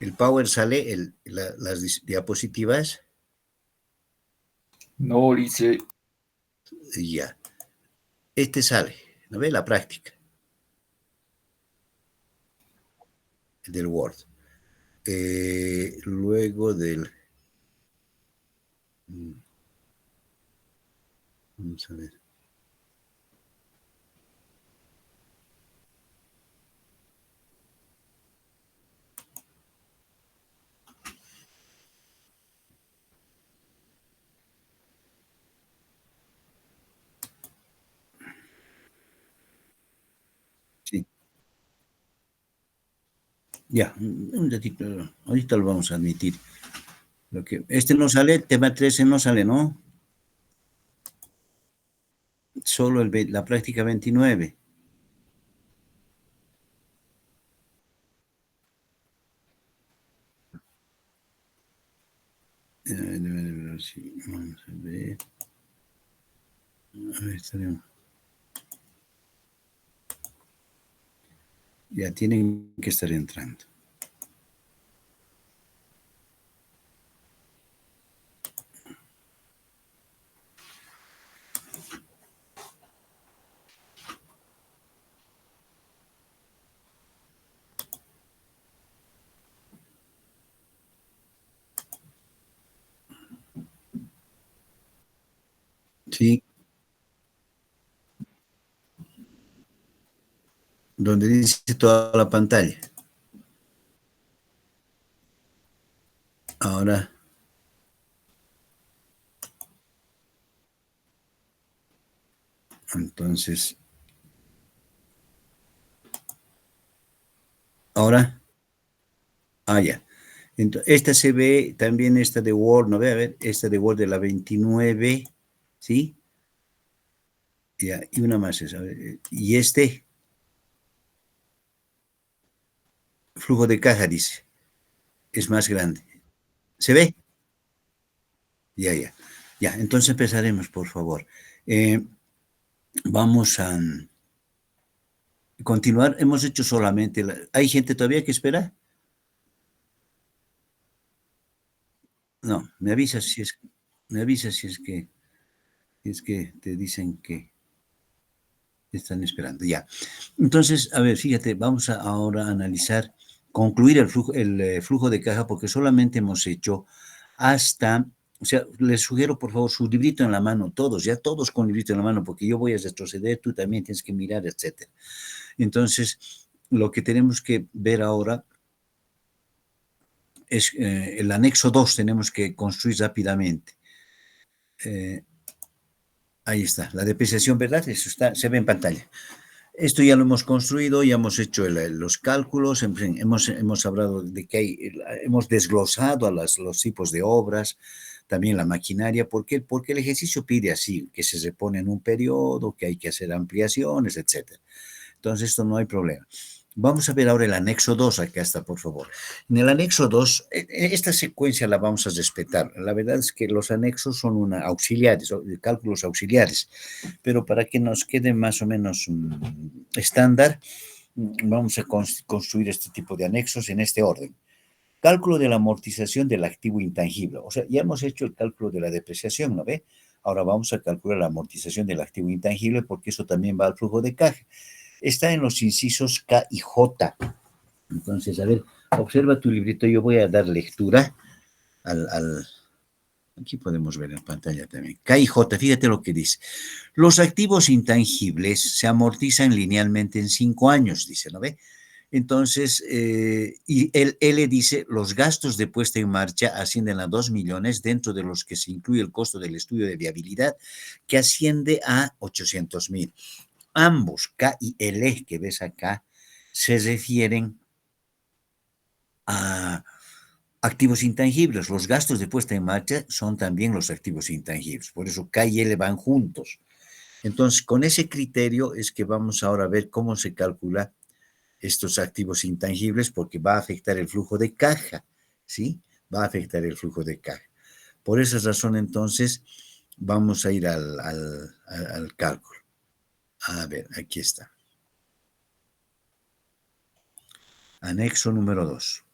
El Power sale, las diapositivas. No, dice. Ya. Este sale, ¿no ve? La práctica. Del Word. Luego del... Vamos a ver. Sí. Ya, un ratito. Ahorita lo vamos a admitir. Este no sale, tema 13 no sale, ¿no? Solo la práctica 29. Sí, vamos a ver. A ver, estaremos. Ya tienen que estar entrando. Sí. Donde dice toda la pantalla. Ahora. Entonces. Ahora. Ah, ya. Entonces, esta se ve también, esta de Word, ¿no ve? A ver, esta de Word de la 29, ¿sí? Ya, y una más. A ver, y este. Flujo de caja, dice. Es más grande. ¿Se ve? Ya, ya. Ya, entonces empezaremos, por favor. Vamos a continuar. Hemos hecho solamente... ¿Hay gente todavía que espera? No, me avisas si es que te dicen que están esperando. Ya. Entonces, a ver, fíjate, vamos ahora a analizar, concluir el flujo de caja, porque solamente hemos hecho hasta, o sea, les sugiero por favor su librito en la mano, todos, ya todos con librito en la mano, porque yo voy a retroceder, tú también tienes que mirar, etcétera. Entonces, lo que tenemos que ver ahora es el anexo 2, tenemos que construir rápidamente. Ahí está, la depreciación, ¿verdad? Eso está, se ve en pantalla. Esto ya lo hemos construido, ya hemos hecho los cálculos, en fin, hemos hablado de que hemos desglosado a los tipos de obras, también la maquinaria. ¿Por qué? Porque el ejercicio pide así, que se repone en un periodo, que hay que hacer ampliaciones, etcétera. Entonces, esto no hay problema. Vamos a ver ahora el anexo 2, acá está, por favor. En el anexo 2, esta secuencia la vamos a respetar. La verdad es que los anexos son auxiliares, cálculos auxiliares, pero para que nos quede más o menos estándar, vamos a construir este tipo de anexos en este orden. Cálculo de la amortización del activo intangible. O sea, ya hemos hecho el cálculo de la depreciación, ¿no ve? Ahora vamos a calcular la amortización del activo intangible porque eso también va al flujo de caja. Está en los incisos K y J. Entonces, a ver, observa tu librito, yo voy a dar lectura aquí podemos ver en pantalla también. K y J, fíjate lo que dice. Los activos intangibles se amortizan linealmente en 5 años, dice, ¿no ve? Entonces, y el L dice, los gastos de puesta en marcha ascienden a 2 millones, dentro de los que se incluye el costo del estudio de viabilidad, que asciende a 800,000. Ambos, K y L, que ves acá, se refieren a activos intangibles. Los gastos de puesta en marcha son también los activos intangibles. Por eso K y L van juntos. Entonces, con ese criterio es que vamos ahora a ver cómo se calcula estos activos intangibles, porque va a afectar el flujo de caja, ¿sí? Va a afectar el flujo de caja. Por esa razón, entonces, vamos a ir al cálculo. A ver, aquí está. Anexo número 2.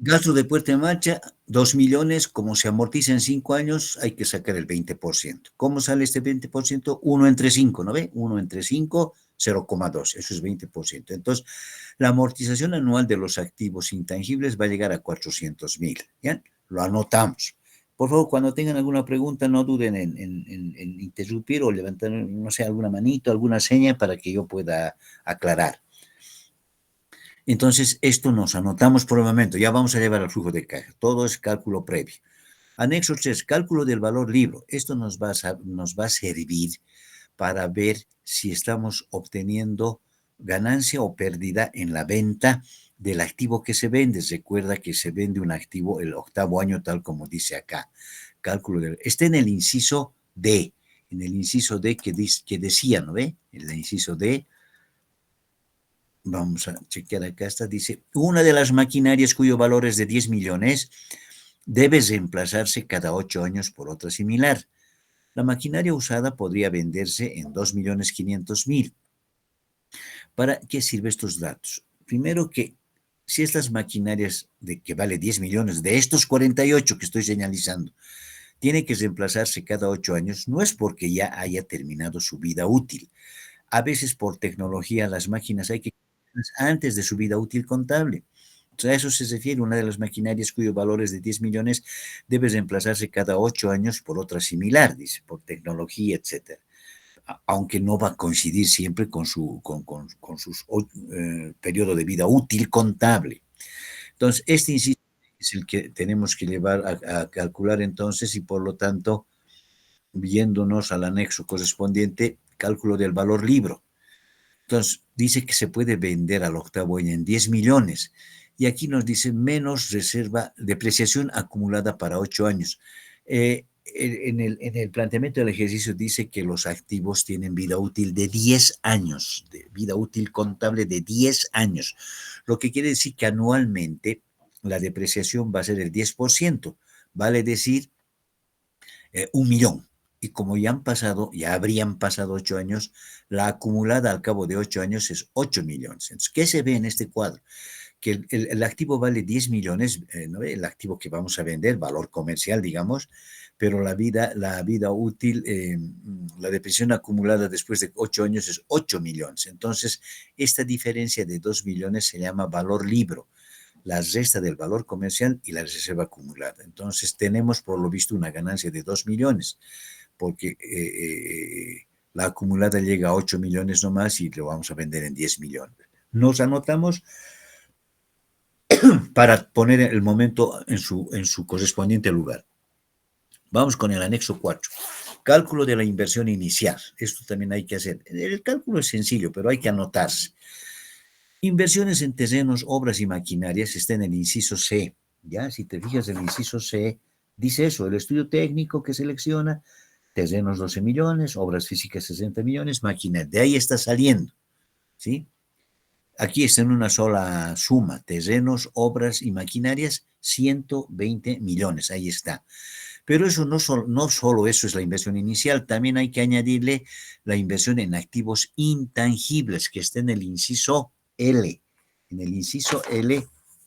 Gasto de puesta en marcha, 2 millones, como se amortiza en 5 años, hay que sacar el 20%. ¿Cómo sale este 20%? 1 entre 5, ¿no ve? 1 entre 5, 0,2, eso es 20%. Entonces, la amortización anual de los activos intangibles va a llegar a 400,000, ¿ya? Lo anotamos. Por favor, cuando tengan alguna pregunta, no duden en interrumpir o levantar, no sé, alguna manito, alguna seña para que yo pueda aclarar. Entonces, esto nos anotamos por el momento. Ya vamos a llevar al flujo de caja. Todo es cálculo previo. Anexo 3, cálculo del valor libro. Esto nos va a servir para ver si estamos obteniendo ganancia o pérdida en la venta del activo que se vende. Recuerda que se vende un activo el octavo año, tal como dice acá. Cálculo del... Está en el inciso D. En el inciso D que decía, ¿no ve? En el inciso D, vamos a chequear acá, está, dice, una de las maquinarias cuyo valor es de 10 millones debe reemplazarse cada 8 años por otra similar. La maquinaria usada podría venderse en 2.500.000. ¿Para qué sirven estos datos? Primero que si estas maquinarias de que vale 10 millones, de estos 48 que estoy señalizando, tiene que reemplazarse cada 8 años, no es porque ya haya terminado su vida útil. A veces por tecnología las máquinas hay que antes de su vida útil contable. O sea, a eso se refiere una de las maquinarias cuyo valor es de 10 millones debe reemplazarse cada 8 años por otra similar, dice, por tecnología, etcétera. Aunque no va a coincidir siempre con sus periodo de vida útil contable. Entonces, este inciso es el que tenemos que llevar a calcular entonces y por lo tanto, viéndonos al anexo correspondiente, cálculo del valor libro. Entonces, dice que se puede vender al octavo año en 10 millones. Y aquí nos dice menos reserva, depreciación acumulada para 8 años. En el planteamiento del ejercicio dice que los activos tienen vida útil de 10 años, de vida útil contable de 10 años, lo que quiere decir que anualmente la depreciación va a ser el 10%, vale decir 1 millón. Y como ya habrían pasado 8 años, la acumulada al cabo de 8 años es 8 millones. Entonces, ¿qué se ve en este cuadro? Que el activo vale 10 millones, ¿no? El activo que vamos a vender, valor comercial, digamos, pero la vida útil, la depreciación acumulada después de 8 años es 8 millones. Entonces, esta diferencia de 2 millones se llama valor libro, la resta del valor comercial y la reserva acumulada. Entonces, tenemos por lo visto una ganancia de 2 millones, porque la acumulada llega a 8 millones nomás y lo vamos a vender en 10 millones. Nos anotamos para poner el momento en su correspondiente lugar. Vamos con el anexo 4. Cálculo de la inversión inicial. Esto también hay que hacer. El cálculo es sencillo, pero hay que anotarse. Inversiones en terrenos, obras y maquinarias está en el inciso C. Ya, si te fijas, el inciso C dice eso, el estudio técnico que selecciona, terrenos 12 millones, obras físicas 60 millones, máquinas. De ahí está saliendo, ¿sí? Aquí está en una sola suma, terrenos, obras y maquinarias, 120 millones, ahí está. Pero eso no solo eso es la inversión inicial, también hay que añadirle la inversión en activos intangibles, que está en el inciso L. En el inciso L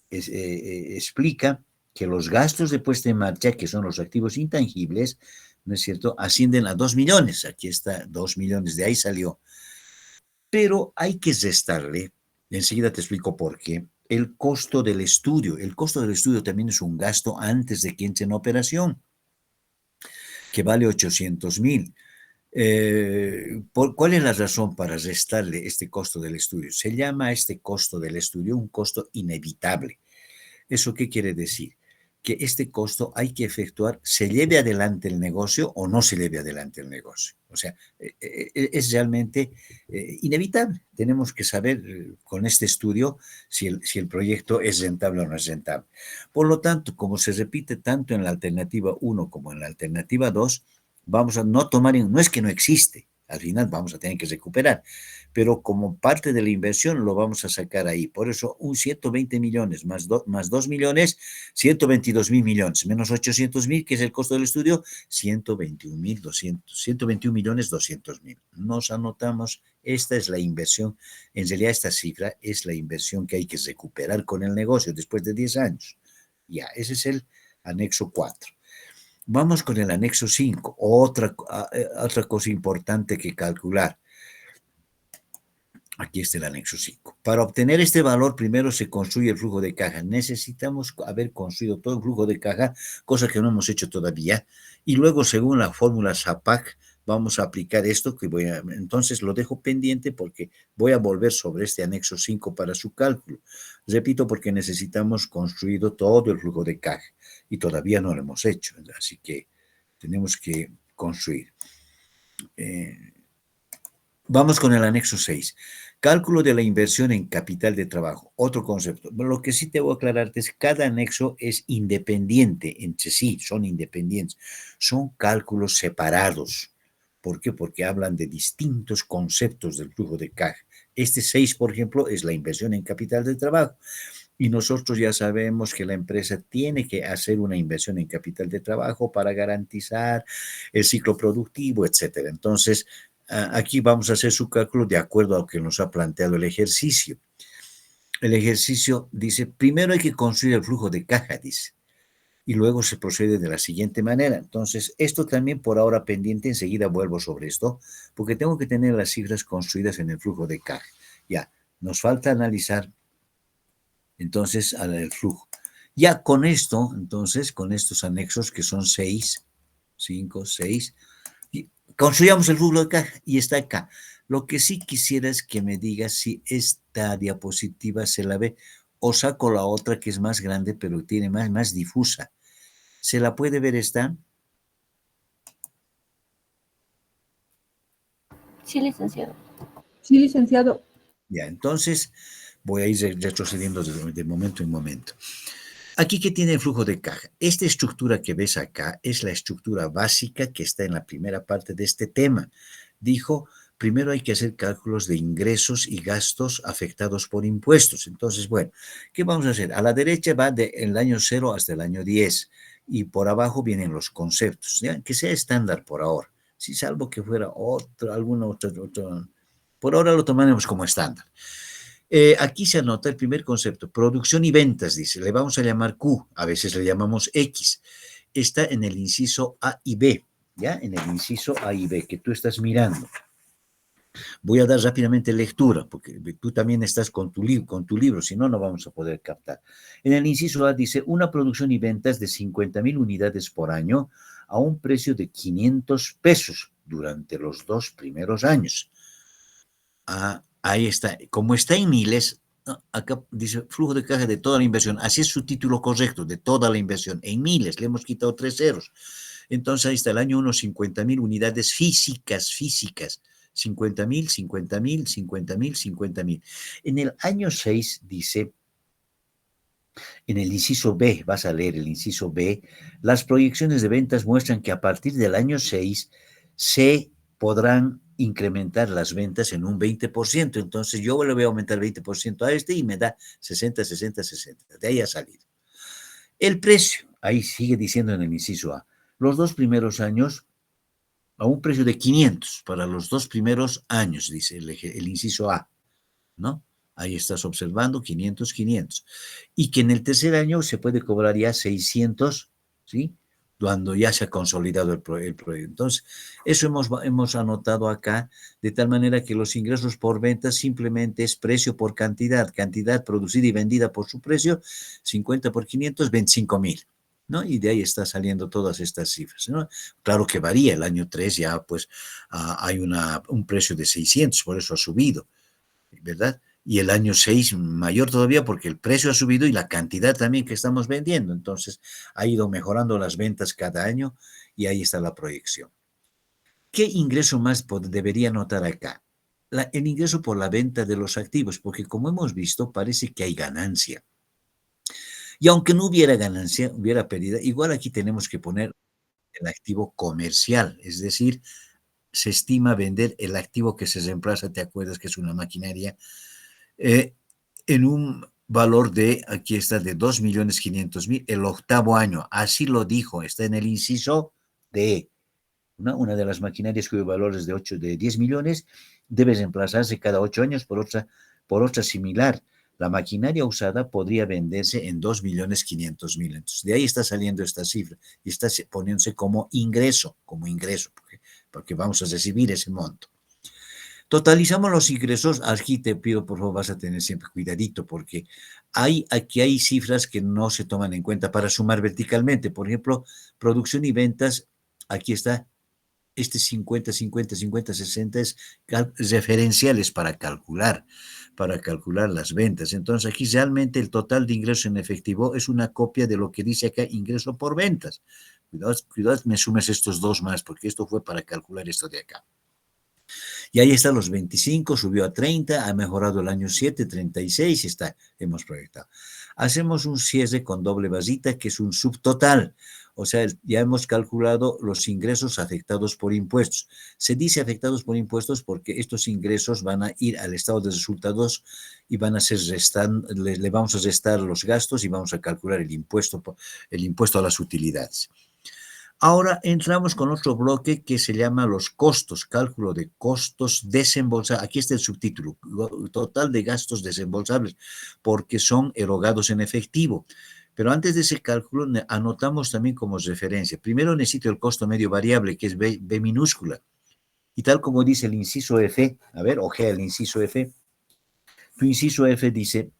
explica que los gastos de puesta en marcha, que son los activos intangibles, ¿no es cierto?, ascienden a 2 millones. Aquí está, 2 millones, de ahí salió. Pero hay que restarle, enseguida te explico por qué, el costo del estudio. El costo del estudio también es un gasto antes de que entre en operación, que vale 800,000. ¿Cuál es la razón para restarle este costo del estudio? Se llama este costo del estudio un costo inevitable. ¿Eso qué quiere decir? Que este costo hay que efectuar, se lleve adelante el negocio o no se lleve adelante el negocio. O sea, es realmente inevitable. Tenemos que saber con este estudio si el proyecto es rentable o no es rentable. Por lo tanto, como se repite tanto en la alternativa 1 como en la alternativa 2, vamos a no tomar, no es que no existe, al final vamos a tener que recuperar, pero como parte de la inversión lo vamos a sacar ahí. Por eso un 120 millones más 2 millones, 122 mil millones, menos 800,000, que es el costo del estudio, 121 millones 200 mil. Nos anotamos, esta es la inversión, en realidad esta cifra es la inversión que hay que recuperar con el negocio después de 10 años. Ya, ese es el anexo 4. Vamos con el anexo 5, otra cosa importante que calcular. Aquí está el anexo 5. Para obtener este valor, primero se construye el flujo de caja. Necesitamos haber construido todo el flujo de caja, cosa que no hemos hecho todavía. Y luego, según la fórmula SAPAC, vamos a aplicar esto, entonces lo dejo pendiente porque voy a volver sobre este anexo 5 para su cálculo. Repito, porque necesitamos construido todo el flujo de caja y todavía no lo hemos hecho, así que tenemos que construir. Vamos con el anexo 6. Cálculo de la inversión en capital de trabajo. Otro concepto. Lo que sí te voy a aclararte es que cada anexo es independiente entre sí, son independientes. Son cálculos separados. ¿Por qué? Porque hablan de distintos conceptos del flujo de caja. Este 6, por ejemplo, es la inversión en capital de trabajo. Y nosotros ya sabemos que la empresa tiene que hacer una inversión en capital de trabajo para garantizar el ciclo productivo, etcétera. Entonces, aquí vamos a hacer su cálculo de acuerdo a lo que nos ha planteado el ejercicio. El ejercicio dice, primero hay que construir el flujo de caja, dice, y luego se procede de la siguiente manera. Entonces, esto también por ahora pendiente, enseguida vuelvo sobre esto, porque tengo que tener las cifras construidas en el flujo de caja. Ya, nos falta analizar entonces al flujo. Ya con esto, entonces, con estos anexos que son 6, 5, 6, construyamos el flujo de caja y está acá. Lo que sí quisiera es que me digas si esta diapositiva se la ve o saco la otra que es más grande pero tiene más difusa. ¿Se la puede ver esta? Sí, licenciado. Sí, licenciado. Ya, entonces voy a ir retrocediendo de momento en momento. Aquí, ¿qué tiene el flujo de caja? Esta estructura que ves acá es la estructura básica que está en la primera parte de este tema. Dijo, primero hay que hacer cálculos de ingresos y gastos afectados por impuestos. Entonces, bueno, ¿qué vamos a hacer? A la derecha va del año 0 hasta el año 10 y por abajo vienen los conceptos, ¿ya? Que sea estándar por ahora. Si salvo que fuera alguna otra, por ahora lo tomaremos como estándar. Aquí se anota el primer concepto, producción y ventas, dice, le vamos a llamar Q, a veces le llamamos X. Está en el inciso A y B, ¿ya? En el inciso A y B, que tú estás mirando. Voy a dar rápidamente lectura, porque tú también estás con tu libro, si no, no vamos a poder captar. En el inciso A dice, una producción y ventas de 50,000 unidades por año a un precio de 500 pesos durante los 2 primeros años. Ahí está. Como está en miles, acá dice flujo de caja de toda la inversión. Así es su título correcto, de toda la inversión. En miles, le hemos quitado 3 ceros. Entonces ahí está el año 1, 50,000 unidades físicas. 50,000, 50,000, 50,000, 50,000. En el año 6 dice, en el inciso B, vas a leer el inciso B, las proyecciones de ventas muestran que a partir del año 6 se podrán incrementar las ventas en un 20%. Entonces yo le voy a aumentar 20% a este y me da 60, 60, 60. De ahí ha salido. El precio, ahí sigue diciendo en el inciso A, los 2 primeros años a un precio de 500 para los 2 primeros años, dice el inciso A, ¿no? Ahí estás observando 500, 500. Y que en el tercer año se puede cobrar ya 600, ¿sí? Cuando ya se ha consolidado el proyecto. Entonces, eso hemos anotado acá, de tal manera que los ingresos por venta simplemente es precio por cantidad, cantidad producida y vendida por su precio, 50 por 500, 25,000, ¿no? Y de ahí está saliendo todas estas cifras, ¿no? Claro que varía, el año 3 ya pues hay un precio de 600, por eso ha subido, ¿verdad? Y el año 6 mayor todavía porque el precio ha subido y la cantidad también que estamos vendiendo. Entonces ha ido mejorando las ventas cada año y ahí está la proyección. ¿Qué ingreso más debería notar acá? El ingreso por la venta de los activos, porque como hemos visto parece que hay ganancia. Y aunque no hubiera ganancia, hubiera pérdida, igual aquí tenemos que poner el activo comercial, es decir, se estima vender el activo que se reemplaza, ¿te acuerdas que es una maquinaria? En un valor de, aquí está, de 2,500,000 el octavo año. Así lo dijo, está en el inciso D. Una de las maquinarias cuyo valor es de 10 millones debe reemplazarse cada 8 años por otra similar. La maquinaria usada podría venderse en 2.500.000. Entonces, de ahí está saliendo esta cifra y está poniéndose como ingreso, porque vamos a recibir ese monto. Totalizamos los ingresos. Aquí te pido, por favor, vas a tener siempre cuidadito, porque aquí hay cifras que no se toman en cuenta para sumar verticalmente. Por ejemplo, producción y ventas, aquí está, este 50, 50, 50, 60 es referenciales para calcular las ventas. Entonces, aquí realmente el total de ingresos en efectivo es una copia de lo que dice acá, ingreso por ventas. Cuidado, me sumes estos dos más, porque esto fue para calcular esto de acá. Y ahí están los 25, subió a 30, ha mejorado el año 7, 36, hemos proyectado. Hacemos un cierre con doble basita, que es un subtotal. O sea, ya hemos calculado los ingresos afectados por impuestos. Se dice afectados por impuestos porque estos ingresos van a ir al estado de resultados y van a ser le vamos a restar los gastos y vamos a calcular el impuesto a las utilidades. Ahora entramos con otro bloque que se llama los costos, cálculo de costos desembolsables. Aquí está el subtítulo, total de gastos desembolsables, porque son erogados en efectivo. Pero antes de ese cálculo, anotamos también como referencia. Primero necesito el costo medio variable, que es B minúscula. Y tal como dice el inciso F, a ver, ojea el inciso F. Tu inciso F dice: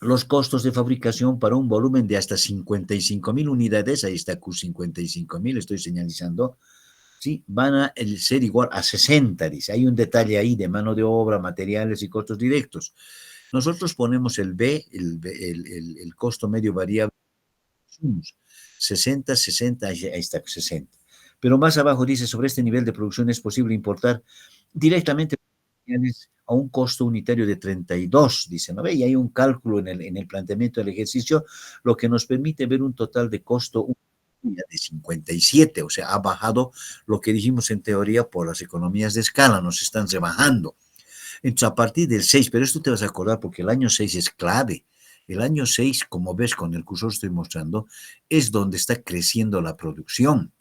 los costos de fabricación para un volumen de hasta 55.000 unidades, ahí está Q55.000, estoy señalizando, ¿sí? Van a ser igual a 60, dice. Hay un detalle ahí de mano de obra, materiales y costos directos. Nosotros ponemos el B, el costo medio variable, 60, 60, ahí está, 60. Pero más abajo dice: sobre este nivel de producción es posible importar directamente a un costo unitario de 32, dice, ¿no ve? Y hay un cálculo en el planteamiento del ejercicio, lo que nos permite ver un total de costo de 57, o sea, ha bajado lo que dijimos en teoría por las economías de escala, nos están rebajando. Entonces, a partir del 6, pero esto te vas a acordar porque el año 6 es clave. El año 6, como ves con el cursor estoy mostrando, es donde está creciendo la producción.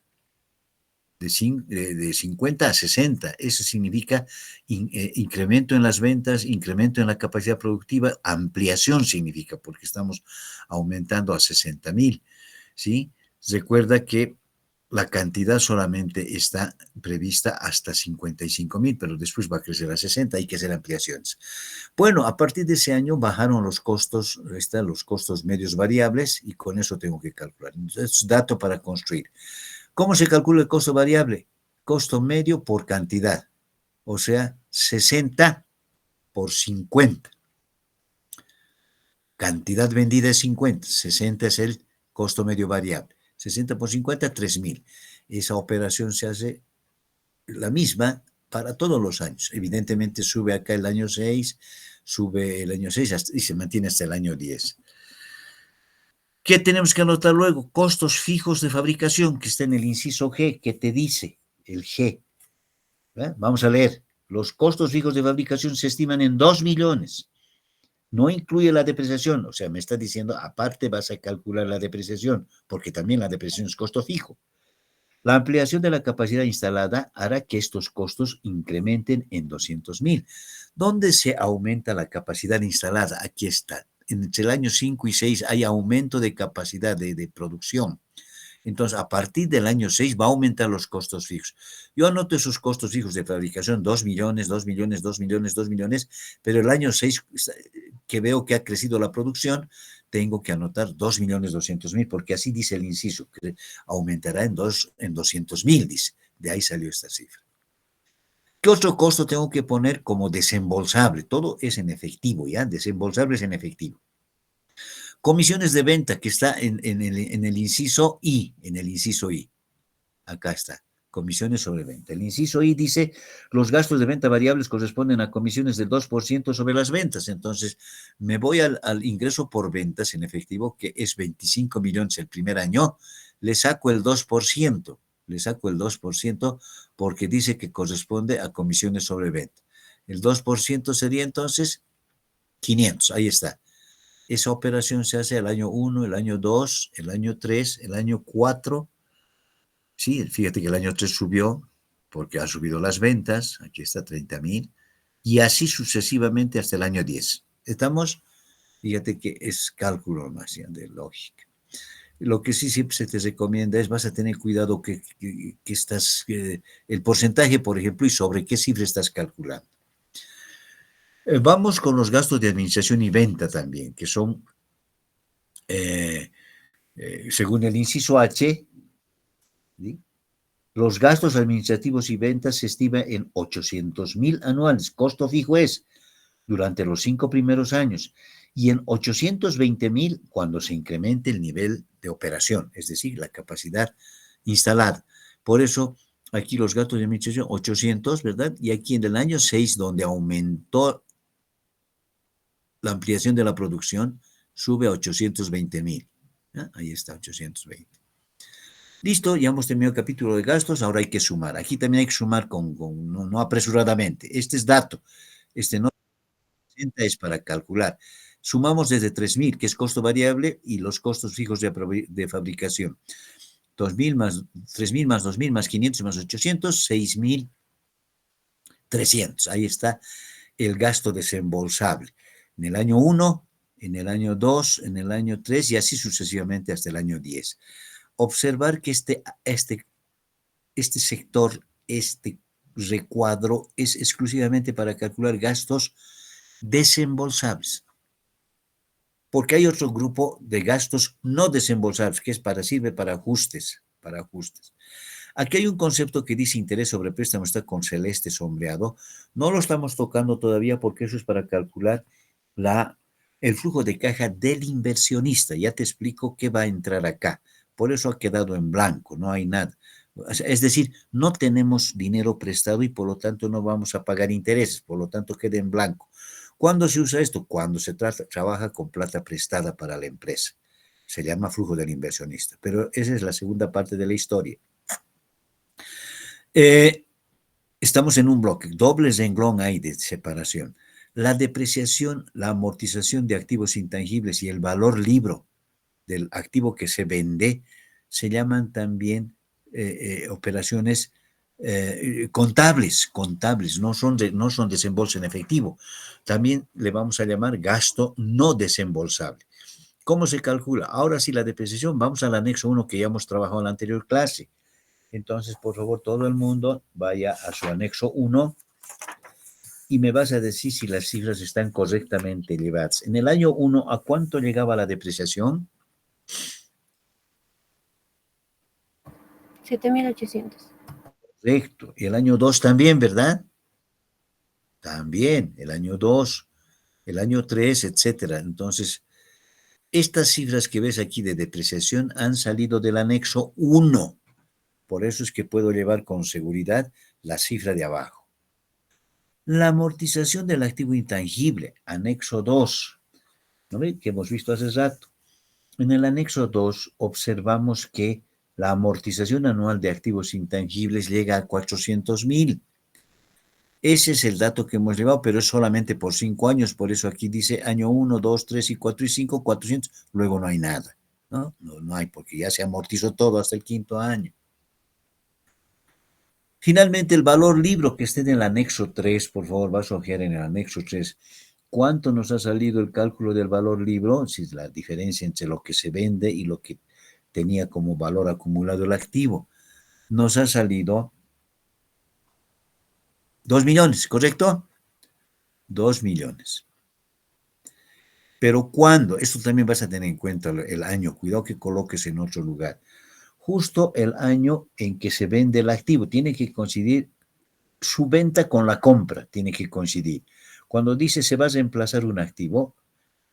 De 50 a 60. Eso significa incremento en las ventas, incremento en la capacidad productiva, ampliación significa, porque estamos aumentando a 60.000, ¿sí? Recuerda que la cantidad solamente está prevista hasta 55.000, pero después va a crecer a 60, hay que hacer ampliaciones. Bueno, a partir de ese año bajaron los costos, los costos medios variables, y con eso tengo que calcular. Entonces, dato para construir. ¿Cómo se calcula el costo variable? Costo medio por cantidad, o sea, 60 por 50. Cantidad vendida es 50, 60 es el costo medio variable. 60 por 50, 3.000. Esa operación se hace la misma para todos los años. Evidentemente sube acá el año 6, sube el año 6 y se mantiene hasta el año 10. ¿Qué tenemos que anotar luego? Costos fijos de fabricación, que está en el inciso G, que te dice el G. Vamos a leer. Los costos fijos de fabricación se estiman en 2 millones. No incluye la depreciación. O sea, me está diciendo, aparte vas a calcular la depreciación, porque también la depreciación es costo fijo. La ampliación de la capacidad instalada hará que estos costos incrementen en 200.000. ¿Dónde se aumenta la capacidad instalada? Aquí está. Entre el año 5 y 6 hay aumento de capacidad de producción. Entonces, a partir del año 6 va a aumentar los costos fijos. Yo anoto esos costos fijos de fabricación, 2 millones, 2 millones, 2 millones, 2 millones, pero el año 6, que veo que ha crecido la producción, tengo que anotar 2.200.000, porque así dice el inciso, que aumentará en 200.000, dice. De ahí salió esta cifra. ¿Qué otro costo tengo que poner como desembolsable? Todo es en efectivo, ¿ya? Desembolsable es en efectivo. Comisiones de venta, que está en el inciso I, Acá está, comisiones sobre venta. El inciso I dice: los gastos de venta variables corresponden a comisiones del 2% sobre las ventas. Entonces, me voy al ingreso por ventas en efectivo, que es 25 millones el primer año, le saco el 2%, porque dice que corresponde a comisiones sobre venta. El 2% sería entonces 500, ahí está. Esa operación se hace el año 1, el año 2, el año 3, el año 4. Sí, fíjate que el año 3 subió porque ha subido las ventas. Aquí está 30.000. Y así sucesivamente hasta el año 10. ¿Estamos? Fíjate que es cálculo más ya de lógica. Lo que sí siempre se te recomienda es, vas a tener cuidado que estás, el porcentaje, por ejemplo, y sobre qué cifra estás calculando. Vamos con los gastos de administración y venta también, que son, según el inciso H, ¿sí? Los gastos administrativos y ventas se estima en 800,000 anuales. Costo fijo es durante los 5 primeros años y en 820,000 cuando se incremente el nivel de operación, es decir, la capacidad instalada. Por eso, aquí los gastos de administración, 800, ¿verdad? Y aquí en el año 6, donde aumentó la ampliación de la producción, sube a 820,000. ¿Ah? Ahí está, 820. Listo, ya hemos terminado el capítulo de gastos, ahora hay que sumar. Aquí también hay que sumar no apresuradamente. Este es dato, este no es para calcular. Sumamos desde 3,000, que es costo variable, y los costos fijos de fabricación. 2,000 más 3,000 más 2,000 más 500 más 800, 6,300. Ahí está el gasto desembolsable. En el año 1, en el año 2, en el año 3 y así sucesivamente hasta el año 10. Observar que este sector, este recuadro es exclusivamente para calcular gastos desembolsables. Porque hay otro grupo de gastos no desembolsables que sirve para ajustes, Aquí hay un concepto que dice interés sobre préstamo, está con celeste sombreado. No lo estamos tocando todavía porque eso es para calcular el flujo de caja del inversionista. Ya te explico qué va a entrar acá. Por eso ha quedado en blanco, no hay nada. Es decir, no tenemos dinero prestado y por lo tanto no vamos a pagar intereses, por lo tanto queda en blanco. ¿Cuándo se usa esto? Cuando se trabaja con plata prestada para la empresa. Se llama flujo del inversionista, pero esa es la segunda parte de la historia. Estamos en un bloque, doble renglón hay de separación. La depreciación, la amortización de activos intangibles y el valor libro del activo que se vende se llaman también operaciones contables, no son desembolso en efectivo. También le vamos a llamar gasto no desembolsable. ¿Cómo se calcula? Ahora sí, la depreciación, vamos al anexo 1 que ya hemos trabajado en la anterior clase. Entonces, por favor, todo el mundo vaya a su anexo 1 y me vas a decir si las cifras están correctamente llevadas. En el año 1, ¿a cuánto llegaba la depreciación? 7,800. Correcto. Y el año 2 también, ¿verdad? También, el año 2, el año 3, etcétera. Entonces, estas cifras que ves aquí de depreciación han salido del anexo 1. Por eso es que puedo llevar con seguridad la cifra de abajo. La amortización del activo intangible, anexo 2, ¿no ve? Que hemos visto hace rato. En el anexo 2 observamos que la amortización anual de activos intangibles llega a 400,000. Ese es el dato que hemos llevado, pero es solamente por 5 años, por eso aquí dice año 1, 2, 3 y 4 y 5, 400, luego no hay nada, ¿no? No hay, porque ya se amortizó todo hasta el 5.º año. Finalmente, el valor libro que esté en el anexo 3, por favor, vas a ojear en el anexo 3. ¿Cuánto nos ha salido el cálculo del valor libro? Si es la diferencia entre lo que se vende y lo que tenía como valor acumulado el activo. Nos ha salido 2 millones, ¿correcto? 2 millones. Pero ¿cuándo? Esto también vas a tener en cuenta el año. Cuidado que coloques en otro lugar. Justo el año en que se vende el activo. Tiene que coincidir su venta con la compra. Tiene que coincidir. Cuando dice se va a reemplazar un activo,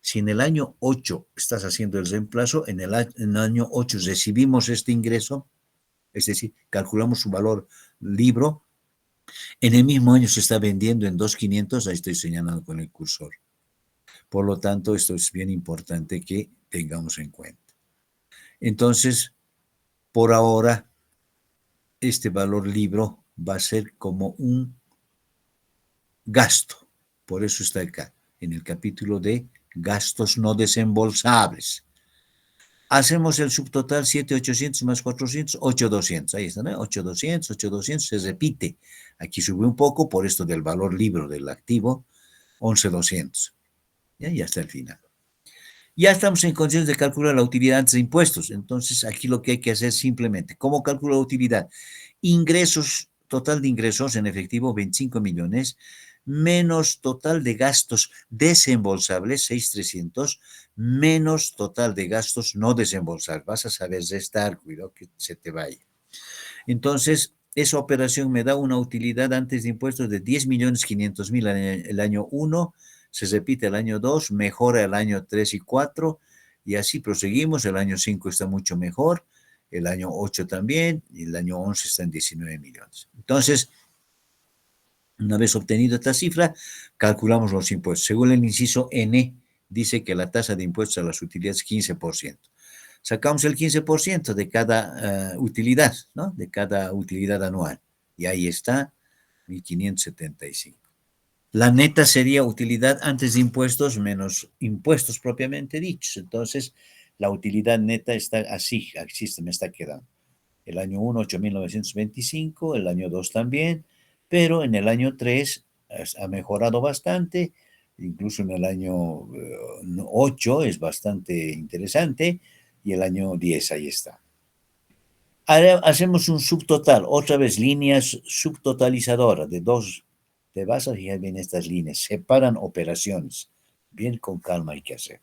si en el año 8 estás haciendo el reemplazo, en el año 8 recibimos este ingreso, es decir, calculamos su valor libro, en el mismo año se está vendiendo en 2,500, ahí estoy señalando con el cursor. Por lo tanto, esto es bien importante que tengamos en cuenta. Entonces, por ahora, este valor libro va a ser como un gasto. Por eso está acá, en el capítulo de gastos no desembolsables. Hacemos el subtotal 7,800 más 400, 8,200. Ahí está, ¿no? 8,200, 8,200, se repite. Aquí sube un poco por esto del valor libro del activo, 11,200. Y hasta el final. Ya estamos en condiciones de calcular la utilidad antes de impuestos. Entonces, aquí lo que hay que hacer simplemente, ¿cómo calculo la utilidad? Ingresos, total de ingresos en efectivo, 25 millones, menos total de gastos desembolsables, 6,300, menos total de gastos no desembolsables. Vas a saber restar, cuidado que se te vaya. Entonces, esa operación me da una utilidad antes de impuestos de 10.500.000 el año 1, se repite el año 2, mejora el año 3 y 4, y así proseguimos. El año 5 está mucho mejor, el año 8 también, y el año 11 está en 19 millones. Entonces, una vez obtenido esta cifra, calculamos los impuestos. Según el inciso N, dice que la tasa de impuestos a las utilidades es 15%. Sacamos el 15% de cada utilidad, ¿no? De cada utilidad anual. Y ahí está, 1.575. La neta sería utilidad antes de impuestos menos impuestos propiamente dichos. Entonces, la utilidad neta está así se me está quedando. El año 1, 8.925, el año 2 también, pero en el año 3 ha mejorado bastante, incluso en el año 8 es bastante interesante, y el año 10 ahí está. Ahora hacemos un subtotal, otra vez líneas subtotalizadoras de dos. Te vas a fijar bien estas líneas, separan operaciones, bien con calma hay que hacer.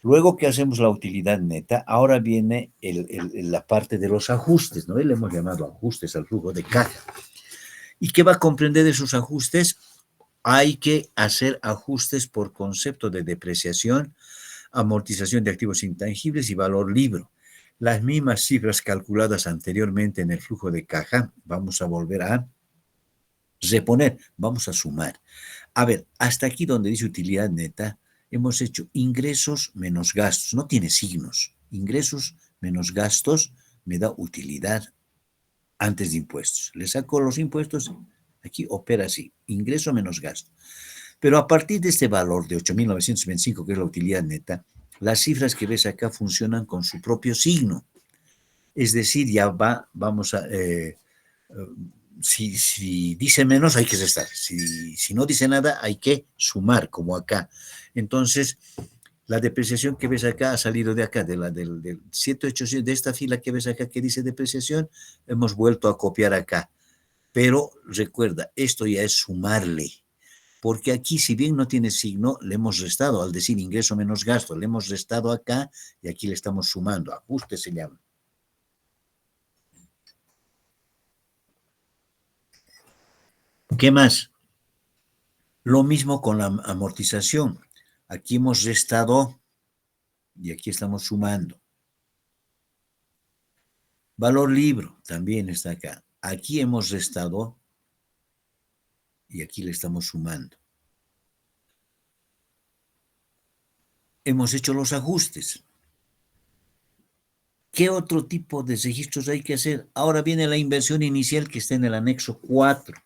Luego que hacemos la utilidad neta, ahora viene la parte de los ajustes, ¿no? Le hemos llamado ajustes al flujo de caja. ¿Y qué va a comprender esos ajustes? Hay que hacer ajustes por concepto de depreciación, amortización de activos intangibles y valor libro. Las mismas cifras calculadas anteriormente en el flujo de caja, vamos a volver a reponer, vamos a sumar. A ver, hasta aquí donde dice utilidad neta, hemos hecho ingresos menos gastos, no tiene signos. Ingresos menos gastos me da utilidad antes de impuestos. Le saco los impuestos, aquí opera así, ingreso menos gasto. Pero a partir de este valor de 8.925, que es la utilidad neta, las cifras que ves acá funcionan con su propio signo. Es decir, ya vamos a... si dice menos, hay que restar. Si no dice nada, hay que sumar, como acá. Entonces, la depreciación que ves acá ha salido de acá, del 787, de esta fila que ves acá que dice depreciación, hemos vuelto a copiar acá. Pero recuerda, esto ya es sumarle. Porque aquí, si bien no tiene signo, le hemos restado, al decir ingreso menos gasto, le hemos restado acá y aquí le estamos sumando. Ajuste se llama. ¿Qué más? Lo mismo con la amortización. Aquí hemos restado y aquí estamos sumando. Valor libro también está acá. Aquí hemos restado y aquí le estamos sumando. Hemos hecho los ajustes. ¿Qué otro tipo de registros hay que hacer? Ahora viene la inversión inicial que está en el anexo 4.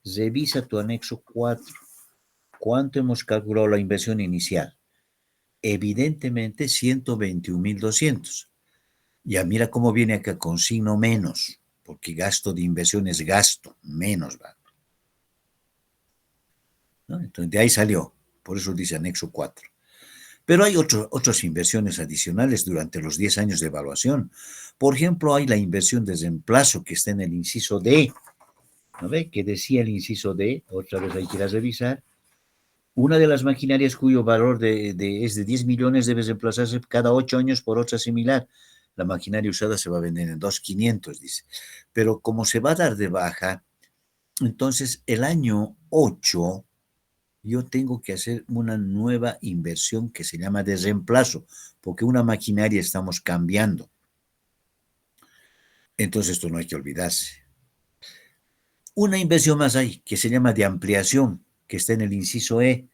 Revisa tu anexo 4. ¿Cuánto hemos calculado la inversión inicial? Evidentemente 121.200. Ya mira cómo viene acá con signo menos, porque gasto de inversión es gasto, menos va. ¿No? Entonces de ahí salió, por eso dice anexo 4. Pero hay otras inversiones adicionales durante los 10 años de evaluación. Por ejemplo, hay la inversión de reemplazo que está en el inciso D. ¿No ve? Que decía el inciso D, otra vez hay que ir a revisar. Una de las maquinarias cuyo valor es de 10 millones debe reemplazarse cada 8 años por otra similar. La maquinaria usada se va a vender en 2.500, dice. Pero como se va a dar de baja, entonces el año 8 yo tengo que hacer una nueva inversión que se llama de reemplazo, porque una maquinaria estamos cambiando. Entonces esto no hay que olvidarse. Una inversión más hay, que se llama de ampliación, que está en el inciso E,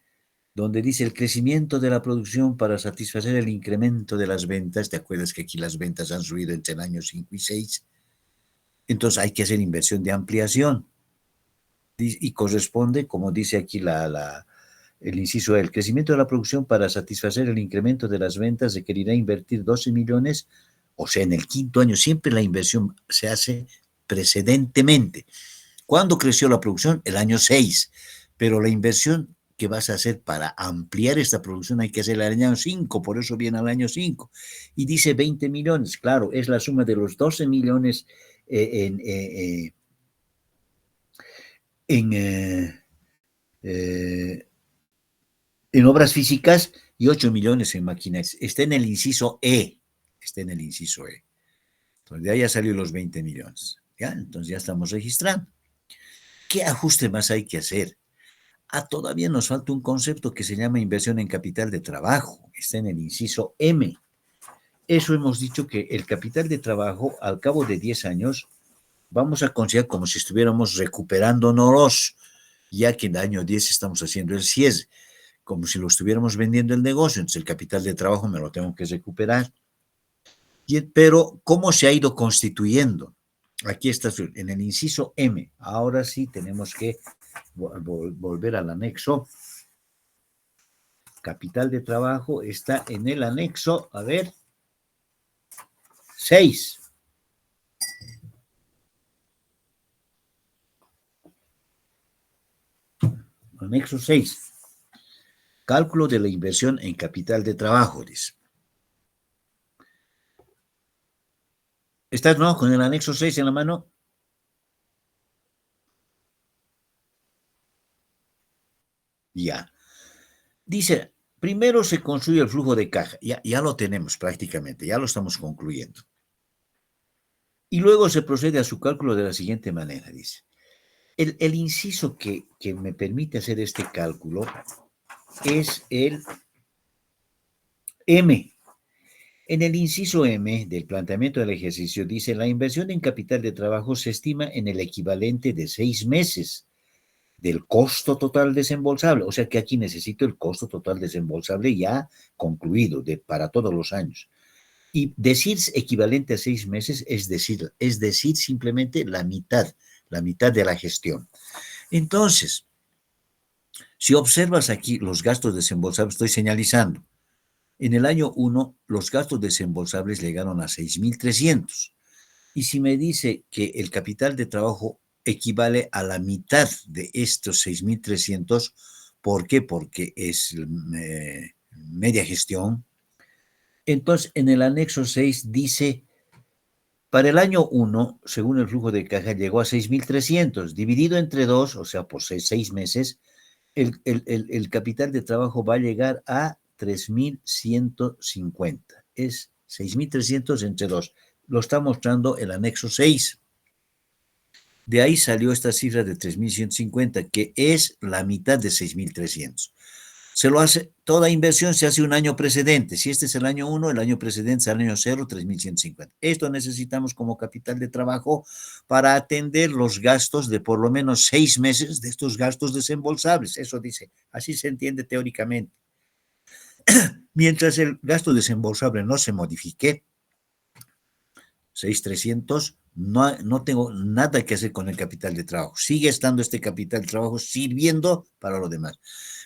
donde dice el crecimiento de la producción para satisfacer el incremento de las ventas. ¿Te acuerdas que aquí las ventas han subido entre el año 5 y 6? Entonces hay que hacer inversión de ampliación. Y corresponde, como dice aquí el inciso E, el crecimiento de la producción para satisfacer el incremento de las ventas requerirá invertir 12 millones, o sea, en el quinto año. Siempre la inversión se hace precedentemente. ¿Cuándo creció la producción? El año 6, pero la inversión que vas a hacer para ampliar esta producción hay que hacer al año 5, por eso viene al año 5. Y dice 20 millones, claro, es la suma de los 12 millones en obras físicas y 8 millones en máquinas. Está en el inciso E. Está en el inciso E. Entonces, de ahí ya salió los 20 millones. ¿Ya? Entonces, ya estamos registrando. ¿Qué ajuste más hay que hacer? Todavía nos falta un concepto que se llama inversión en capital de trabajo. Está en el inciso M. Eso hemos dicho que el capital de trabajo, al cabo de 10 años, vamos a considerar como si estuviéramos recuperándonos, ya que en el año 10 estamos haciendo el cierre, como si lo estuviéramos vendiendo el negocio, entonces el capital de trabajo me lo tengo que recuperar. Pero, ¿cómo se ha ido constituyendo? Aquí está, en el inciso M. Ahora sí tenemos que volver al anexo. Capital de trabajo está en el anexo, a ver, 6. Anexo 6. Cálculo de la inversión en capital de trabajo, dice. ¿Estás, no, con el anexo 6 en la mano? Ya. Dice, primero se construye el flujo de caja. Ya lo tenemos prácticamente, ya lo estamos concluyendo. Y luego se procede a su cálculo de la siguiente manera, dice. El inciso que me permite hacer este cálculo es el M. En el inciso M del planteamiento del ejercicio dice, la inversión en capital de trabajo se estima en el equivalente de 6 meses del costo total desembolsable. O sea que aquí necesito el costo total desembolsable ya concluido para todos los años. Y decir equivalente a 6 meses es decir simplemente la mitad de la gestión. Entonces, si observas aquí los gastos desembolsables, estoy señalizando, en el año 1 los gastos desembolsables llegaron a 6.300. Y si me dice que el capital de trabajo equivale a la mitad de estos 6.300, ¿por qué? Porque es media gestión. Entonces, en el anexo 6 dice, para el año 1, según el flujo de caja, llegó a 6.300, dividido entre 2, o sea, por 6 meses, el capital de trabajo va a llegar a 3.150. Es 6.300 entre 2. Lo está mostrando el anexo 6. De ahí salió esta cifra de 3.150, que es la mitad de 6.300. Se lo hace, toda inversión se hace un año precedente. Si este es el año 1, el año precedente es el año 0, 3.150. Esto necesitamos como capital de trabajo para atender los gastos de por lo menos 6 meses de estos gastos desembolsables. Eso dice, así se entiende teóricamente. Mientras el gasto desembolsable no se modifique, 6.300, no tengo nada que hacer con el capital de trabajo. Sigue estando este capital de trabajo sirviendo para lo demás.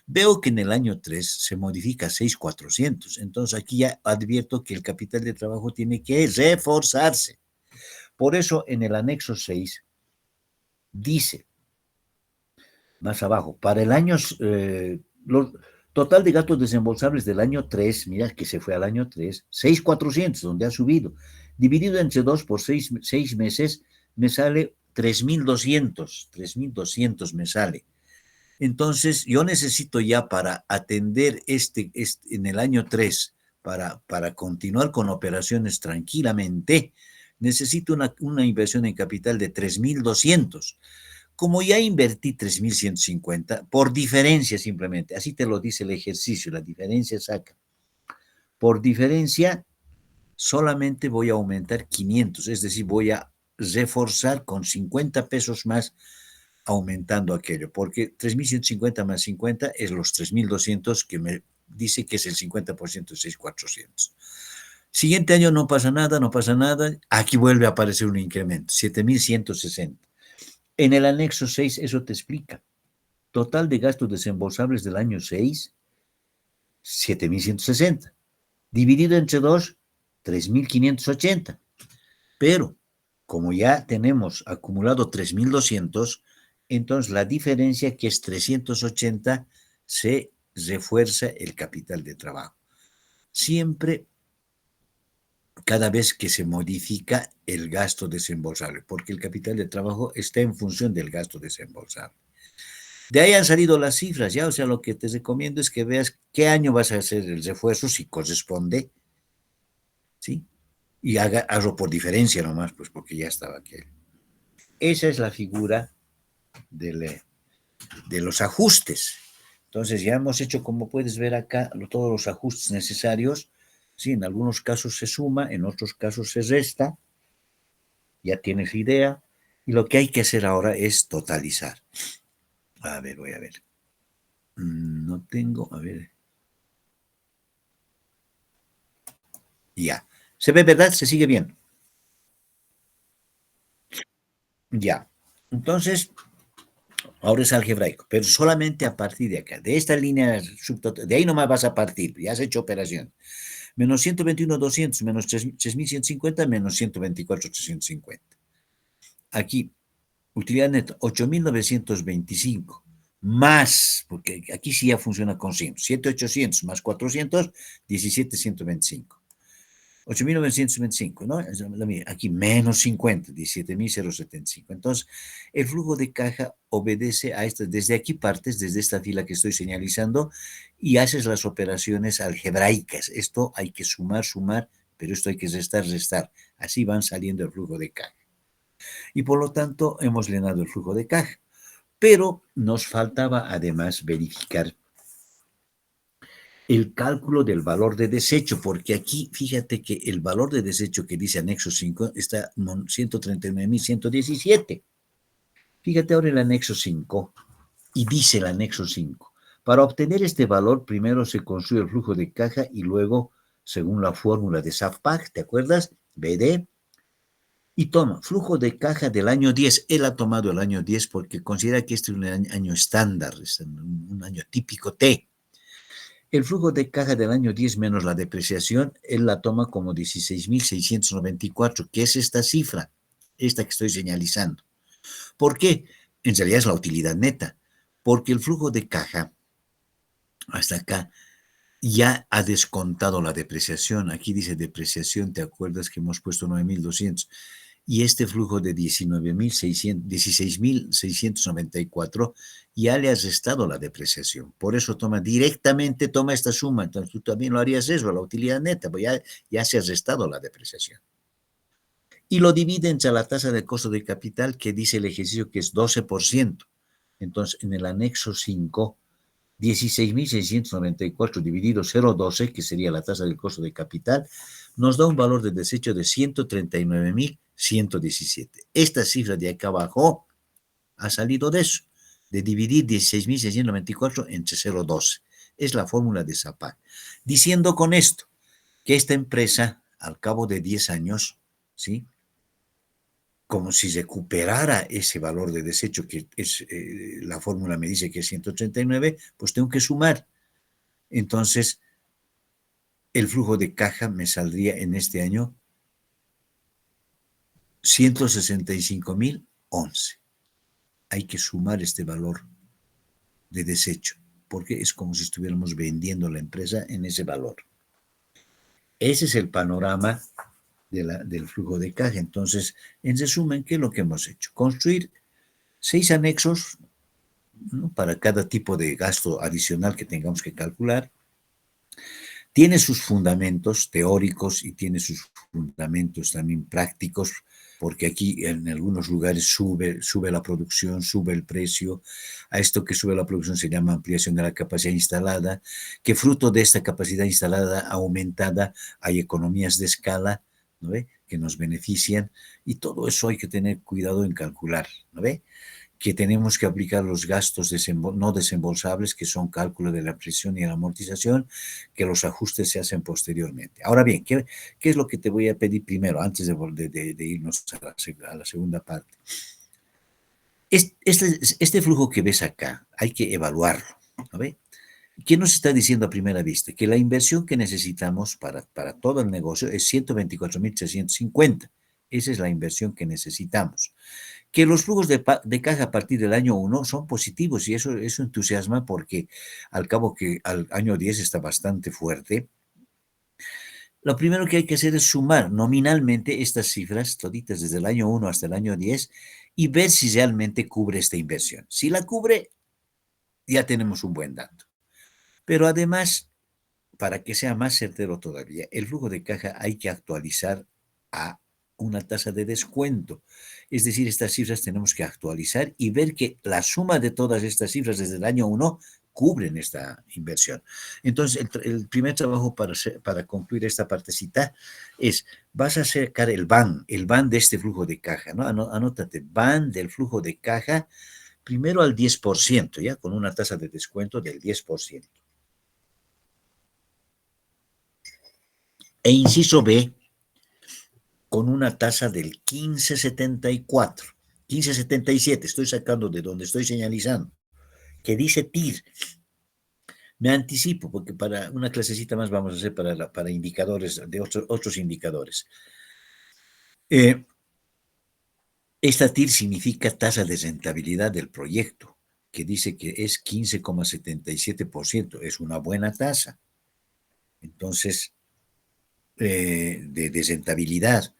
Veo que en el año 3 se modifica 6.400. Entonces aquí ya advierto que el capital de trabajo tiene que reforzarse. Por eso en el anexo 6 dice, más abajo, para el año, total de gastos desembolsables del año 3, mira que se fue al año 3, 6.400, donde ha subido. Dividido entre 2 por 6 meses, me sale 3.200 me sale. Entonces, yo necesito ya para atender en el año 3, para continuar con operaciones tranquilamente, necesito una inversión en capital de 3.200. Como ya invertí 3.150, por diferencia simplemente, así te lo dice el ejercicio, la diferencia saca. Por diferencia, solamente voy a aumentar 500, es decir, voy a reforzar con 50 pesos más aumentando aquello, porque 3.150 más 50 es los 3.200 que me dice que es el 50% de 6.400. Siguiente año no pasa nada, aquí vuelve a aparecer un incremento, 7.160. En el anexo 6 eso te explica. Total de gastos desembolsables del año 6, 7.160. Dividido entre 2, 3.580. Pero, como ya tenemos acumulado 3.200, entonces la diferencia, que es 380, se refuerza el capital de trabajo. Siempre, cada vez que se modifica el gasto desembolsable, porque el capital de trabajo está en función del gasto desembolsable. De ahí han salido las cifras, ya, o sea, lo que te recomiendo es que veas qué año vas a hacer el refuerzo, si corresponde, ¿sí? Y hazlo por diferencia nomás, pues porque ya estaba aquel. Esa es la figura de los ajustes. Entonces ya hemos hecho, como puedes ver acá, todos los ajustes necesarios. Sí, en algunos casos se suma, en otros casos se resta. Ya tienes idea. Y lo que hay que hacer ahora es totalizar. A ver, voy a ver. No tengo, a ver. Ya. ¿Se ve, verdad? ¿Se sigue bien? Ya. Entonces, ahora es algebraico, pero solamente a partir de acá, de esta línea subtotal, de ahí nomás vas a partir, ya has hecho operación. Menos 121,200, menos 3.150, menos 124,350. Aquí, utilidad neta, 8.925, más, porque aquí sí ya funciona con 100, 7.800 más 400, 17.125. 8.925, ¿no? Aquí menos 50, 17.075. Entonces, el flujo de caja obedece a esto. Desde aquí partes, desde esta fila que estoy señalizando, y haces las operaciones algebraicas. Esto hay que sumar, sumar, pero esto hay que restar, restar. Así van saliendo el flujo de caja. Y por lo tanto, hemos llenado el flujo de caja. Pero nos faltaba además verificar el cálculo del valor de desecho, porque aquí fíjate que el valor de desecho que dice anexo 5 está en 139.117. Fíjate ahora el anexo 5 y dice el anexo 5. Para obtener este valor, primero se construye el flujo de caja y luego, según la fórmula de SAFPAC, ¿te acuerdas? BD. Y toma, flujo de caja del año 10. Él ha tomado el año 10 porque considera que este es un año estándar, es un año típico T. El flujo de caja del año 10 menos la depreciación, él la toma como 16.694, que es esta cifra, esta que estoy señalizando. ¿Por qué? En realidad es la utilidad neta, porque el flujo de caja, hasta acá, ya ha descontado la depreciación. Aquí dice depreciación, ¿te acuerdas que hemos puesto 9.200? Y este flujo de 16.694 ya le has restado la depreciación. Por eso directamente toma esta suma. Entonces tú también lo harías eso, la utilidad neta, pues ya se ha restado la depreciación. Y lo divide entre la tasa de costo de capital que dice el ejercicio que es 12%. Entonces en el anexo 5, 16.694 dividido 0,12, que sería la tasa del costo de capital, nos da un valor de desecho de 139.117. Esta cifra de acá abajo ha salido de eso, de dividir 16.694 entre 0,12. Es la fórmula de SAPAC. Diciendo con esto que esta empresa, al cabo de 10 años, ¿sí?, como si recuperara ese valor de desecho, que es, la fórmula me dice que es 139, pues tengo que sumar. Entonces, el flujo de caja me saldría en este año 165.011. Hay que sumar este valor de desecho, porque es como si estuviéramos vendiendo la empresa en ese valor. Ese es el panorama del flujo de caja. Entonces, en resumen, ¿qué es lo que hemos hecho? Construir 6 anexos, ¿no?, para cada tipo de gasto adicional que tengamos que calcular. Tiene sus fundamentos teóricos y tiene sus fundamentos también prácticos, porque aquí en algunos lugares sube la producción, sube el precio. A esto que sube la producción se llama ampliación de la capacidad instalada, que fruto de esta capacidad instalada aumentada hay economías de escala, ¿no ve?, que nos benefician, y todo eso hay que tener cuidado en calcular, ¿no ve?, que tenemos que aplicar los gastos no desembolsables, que son cálculo de la presión y la amortización, que los ajustes se hacen posteriormente. Ahora bien, ¿qué es lo que te voy a pedir primero, antes de irnos a la segunda parte? Este flujo que ves acá, hay que evaluarlo, ¿no ve? ¿Qué nos está diciendo a primera vista? Que la inversión que necesitamos para todo el negocio es 124.350. Esa es la inversión que necesitamos. Que los flujos de caja a partir del año 1 son positivos y eso entusiasma porque al cabo que al año 10 está bastante fuerte. Lo primero que hay que hacer es sumar nominalmente estas cifras, toditas desde el año 1 hasta el año 10, y ver si realmente cubre esta inversión. Si la cubre, ya tenemos un buen dato. Pero además, para que sea más certero todavía, el flujo de caja hay que actualizar a una tasa de descuento. Es decir, estas cifras tenemos que actualizar y ver que la suma de todas estas cifras desde el año 1 cubren esta inversión. Entonces, el primer trabajo para concluir esta partecita es, vas a sacar el BAN de este flujo de caja, ¿no? Anótate, BAN del flujo de caja, primero al 10%, ¿ya? Con una tasa de descuento del 10%. E inciso B, con una tasa del 15,74, 15,77, estoy sacando de donde estoy señalizando, que dice TIR. Me anticipo, porque para una clasecita más vamos a hacer para indicadores, de otros indicadores. Esta TIR significa tasa de rentabilidad del proyecto, que dice que es 15,77%, es una buena tasa. Entonces, de rentabilidad.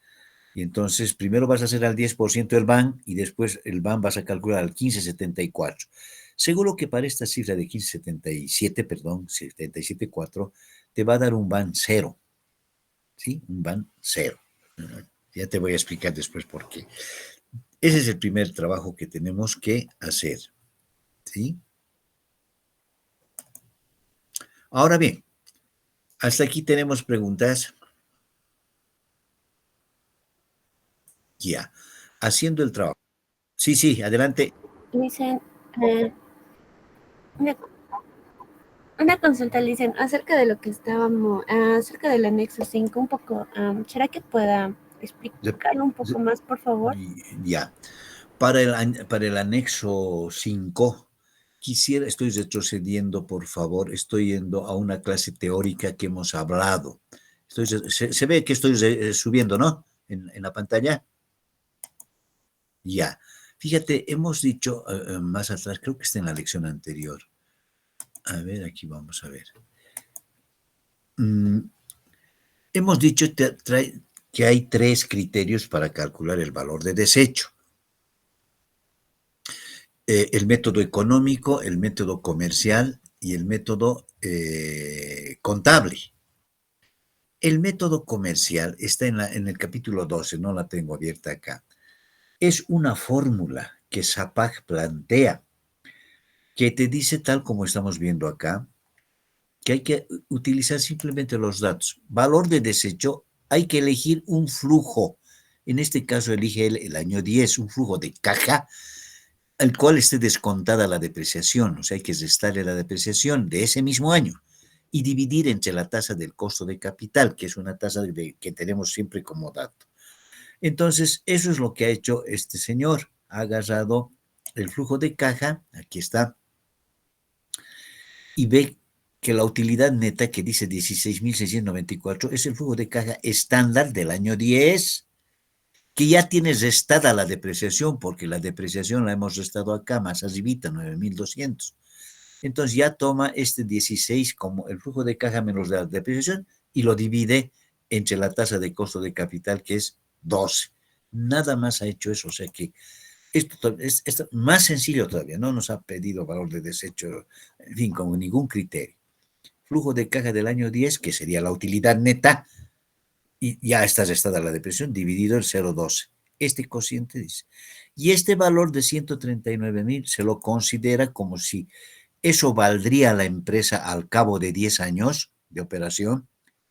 Y entonces, primero vas a hacer al 10% el BAN y después el BAN vas a calcular al 15,74. Seguro que para esta cifra de 15,77, perdón, 77,4, te va a dar un BAN cero. ¿Sí? Un BAN cero. Ya te voy a explicar después por qué. Ese es el primer trabajo que tenemos que hacer. ¿Sí? Ahora bien, hasta aquí tenemos preguntas. Ya. Haciendo el trabajo. Sí, sí, adelante. Dicen, una, una consulta, dicen, acerca de lo que estábamos, acerca del anexo 5, un poco, ¿será que pueda explicarlo un poco más, por favor? Ya. Para el anexo 5, estoy retrocediendo, por favor, estoy yendo a una clase teórica que hemos hablado. Se ve que estoy subiendo, ¿no? En la pantalla. Ya. Fíjate, hemos dicho más atrás, creo que está en la lección anterior. A ver, aquí vamos a ver. Hemos dicho que hay 3 criterios para calcular el valor de desecho. El método económico, el método comercial y el método contable. El método comercial está en el capítulo 12, no la tengo abierta acá. Es una fórmula que SAPAC plantea, que te dice, tal como estamos viendo acá, que hay que utilizar simplemente los datos. Valor de desecho, hay que elegir un flujo. En este caso elige el año 10, un flujo de caja, al cual esté descontada la depreciación, o sea, hay que restarle la depreciación de ese mismo año y dividir entre la tasa del costo de capital, que es una tasa que tenemos siempre como dato. Entonces, eso es lo que ha hecho este señor. Ha agarrado el flujo de caja, aquí está, y ve que la utilidad neta que dice 16,694 es el flujo de caja estándar del año 10, que ya tienes restada la depreciación, porque la depreciación la hemos restado acá, más arribita, 9,200. Entonces ya toma este 16 como el flujo de caja menos la depreciación y lo divide entre la tasa de costo de capital, que es 12. Nada más ha hecho eso, o sea que esto es más sencillo todavía, no nos ha pedido valor de desecho, en fin, con ningún criterio. Flujo de caja del año 10, que sería la utilidad neta, y ya está restada la depreciación, dividido el 0,12. Este cociente dice. Y este valor de 139,000 se lo considera como si eso valdría a la empresa al cabo de 10 años de operación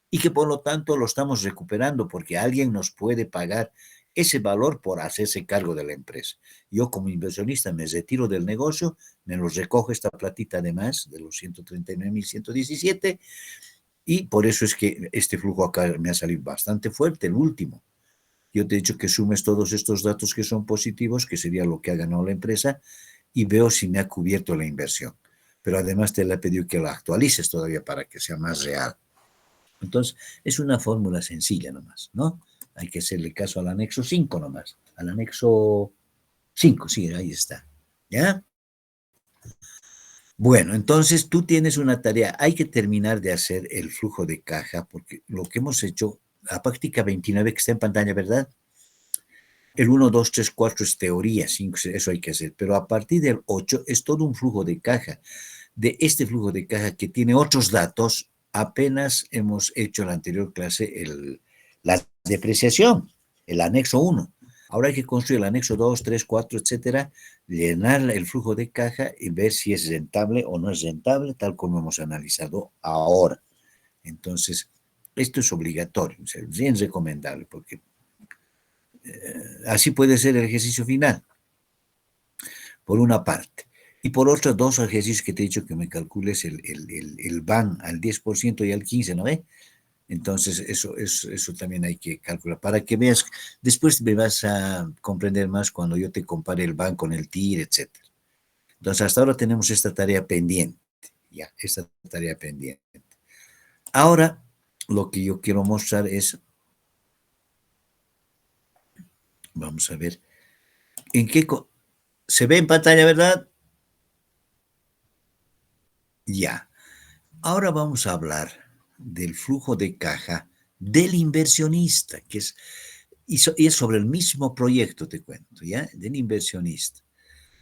y que por lo tanto lo estamos recuperando porque alguien nos puede pagar ese valor por hacerse cargo de la empresa. Yo como inversionista me retiro del negocio, me los recojo esta platita además de los 139,117 y por eso es que este flujo acá me ha salido bastante fuerte, el último. Yo te he dicho que sumes todos estos datos que son positivos, que sería lo que ha ganado la empresa, y veo si me ha cubierto la inversión. Pero además te le he pedido que la actualices todavía para que sea más real. Entonces, es una fórmula sencilla nomás, ¿no? Hay que hacerle caso al anexo 5 nomás. Al anexo 5, sí, ahí está. ¿Ya? Bueno, entonces tú tienes una tarea. Hay que terminar de hacer el flujo de caja, porque lo que hemos hecho, la práctica 29 que está en pantalla, ¿verdad? El 1, 2, 3, 4 es teoría, 5, eso hay que hacer. Pero a partir del 8 es todo un flujo de caja. De este flujo de caja que tiene otros datos, apenas hemos hecho en la anterior clase la depreciación, el anexo 1. Ahora hay que construir el anexo 2, 3, 4, etcétera, llenar el flujo de caja y ver si es rentable o no es rentable, tal como hemos analizado ahora. Entonces, esto es obligatorio, es bien recomendable, porque así puede ser el ejercicio final, por una parte. Y por otros dos ejercicios que te he dicho que me calcules el BAN al 10% y al 15%, ¿no ve? Entonces, eso también hay que calcular. Para que veas, después me vas a comprender más cuando yo te compare el BAN con el TIR, etc. Entonces, hasta ahora tenemos esta tarea pendiente. Ya, esta tarea pendiente. Ahora, lo que yo quiero mostrar es, vamos a ver, en qué, se ve en pantalla, ¿verdad? Ya. Ahora vamos a hablar del flujo de caja del inversionista, que es, y es sobre el mismo proyecto, te cuento, ¿ya? Del inversionista.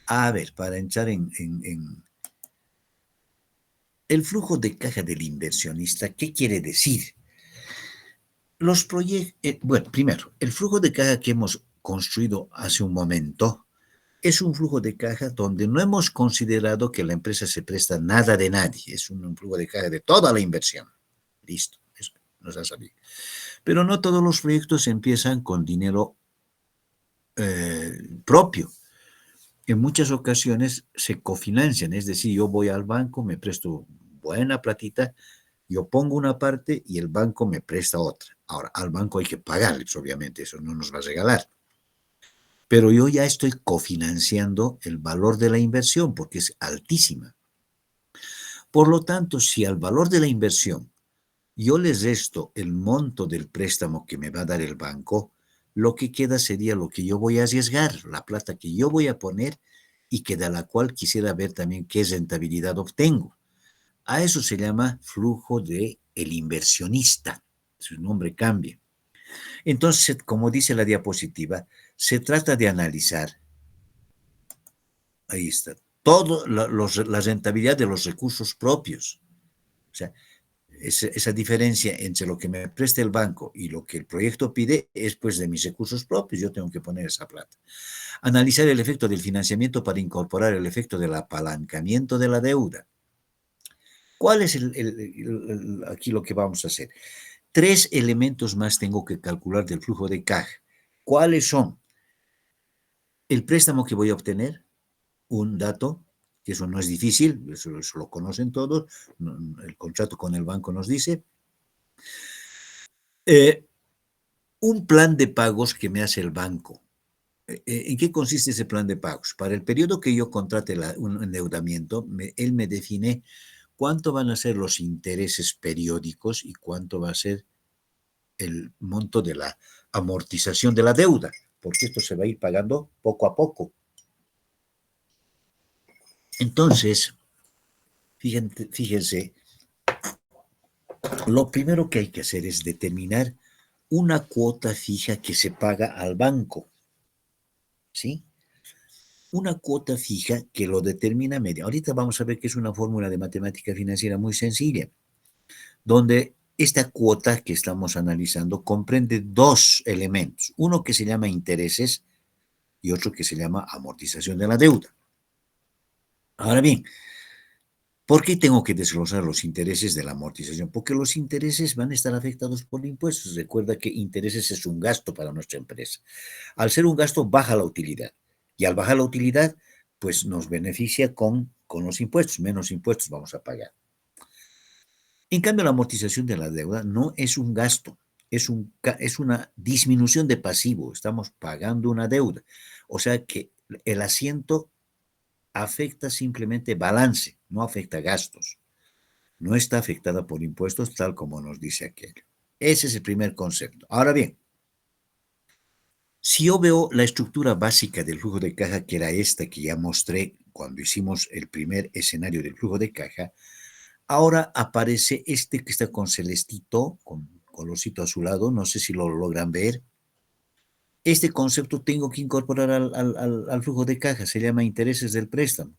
A ver, para entrar en el flujo de caja del inversionista, ¿qué quiere decir? Los proyectos, bueno, primero, el flujo de caja que hemos construido hace un momento es un flujo de caja donde no hemos considerado que la empresa se presta nada de nadie. Es un flujo de caja de toda la inversión. Listo, eso nos ha salido. Pero no todos los proyectos empiezan con dinero propio. En muchas ocasiones se cofinancian, es decir, yo voy al banco, me presto buena platita, yo pongo una parte y el banco me presta otra. Ahora, al banco hay que pagarles, obviamente, eso no nos va a regalar. Pero yo ya estoy cofinanciando el valor de la inversión porque es altísima. Por lo tanto, si al valor de la inversión yo les resto el monto del préstamo que me va a dar el banco, lo que queda sería lo que yo voy a arriesgar, la plata que yo voy a poner y que de la cual quisiera ver también qué rentabilidad obtengo. A eso se llama flujo de el inversionista. Su nombre cambia. Entonces, como dice la diapositiva, se trata de analizar, ahí está, toda la rentabilidad de los recursos propios. O sea, esa diferencia entre lo que me presta el banco y lo que el proyecto pide es pues de mis recursos propios, yo tengo que poner esa plata. Analizar el efecto del financiamiento para incorporar el efecto del apalancamiento de la deuda. ¿Cuál es aquí lo que vamos a hacer? 3 elementos más tengo que calcular del flujo de caja. ¿Cuáles son? El préstamo que voy a obtener, un dato, que eso no es difícil, eso lo conocen todos, el contrato con el banco nos dice. Un plan de pagos que me hace el banco. ¿En qué consiste ese plan de pagos? Para el periodo que yo contrate un endeudamiento, él me define cuánto van a ser los intereses periódicos y cuánto va a ser el monto de la amortización de la deuda, porque esto se va a ir pagando poco a poco. Entonces, fíjense, lo primero que hay que hacer es determinar una cuota fija que se paga al banco, ¿sí? Una cuota fija que lo determina media. Ahorita vamos a ver que es una fórmula de matemática financiera muy sencilla, donde esta cuota que estamos analizando comprende 2 elementos, uno que se llama intereses y otro que se llama amortización de la deuda. Ahora bien, ¿por qué tengo que desglosar los intereses de la amortización? Porque los intereses van a estar afectados por impuestos. Recuerda que intereses es un gasto para nuestra empresa. Al ser un gasto, baja la utilidad. Y al bajar la utilidad, pues nos beneficia con los impuestos. Menos impuestos vamos a pagar. En cambio, la amortización de la deuda no es un gasto, es una disminución de pasivo. Estamos pagando una deuda. O sea que el asiento afecta simplemente balance, no afecta gastos. No está afectada por impuestos tal como nos dice aquello. Ese es el primer concepto. Ahora bien, Si yo veo la estructura básica del flujo de caja, que era esta que ya mostré cuando hicimos el primer escenario del flujo de caja, ahora aparece este que está con celestito, con colorcito azulado, no sé si lo logran ver. Este concepto tengo que incorporar al flujo de caja, se llama intereses del préstamo.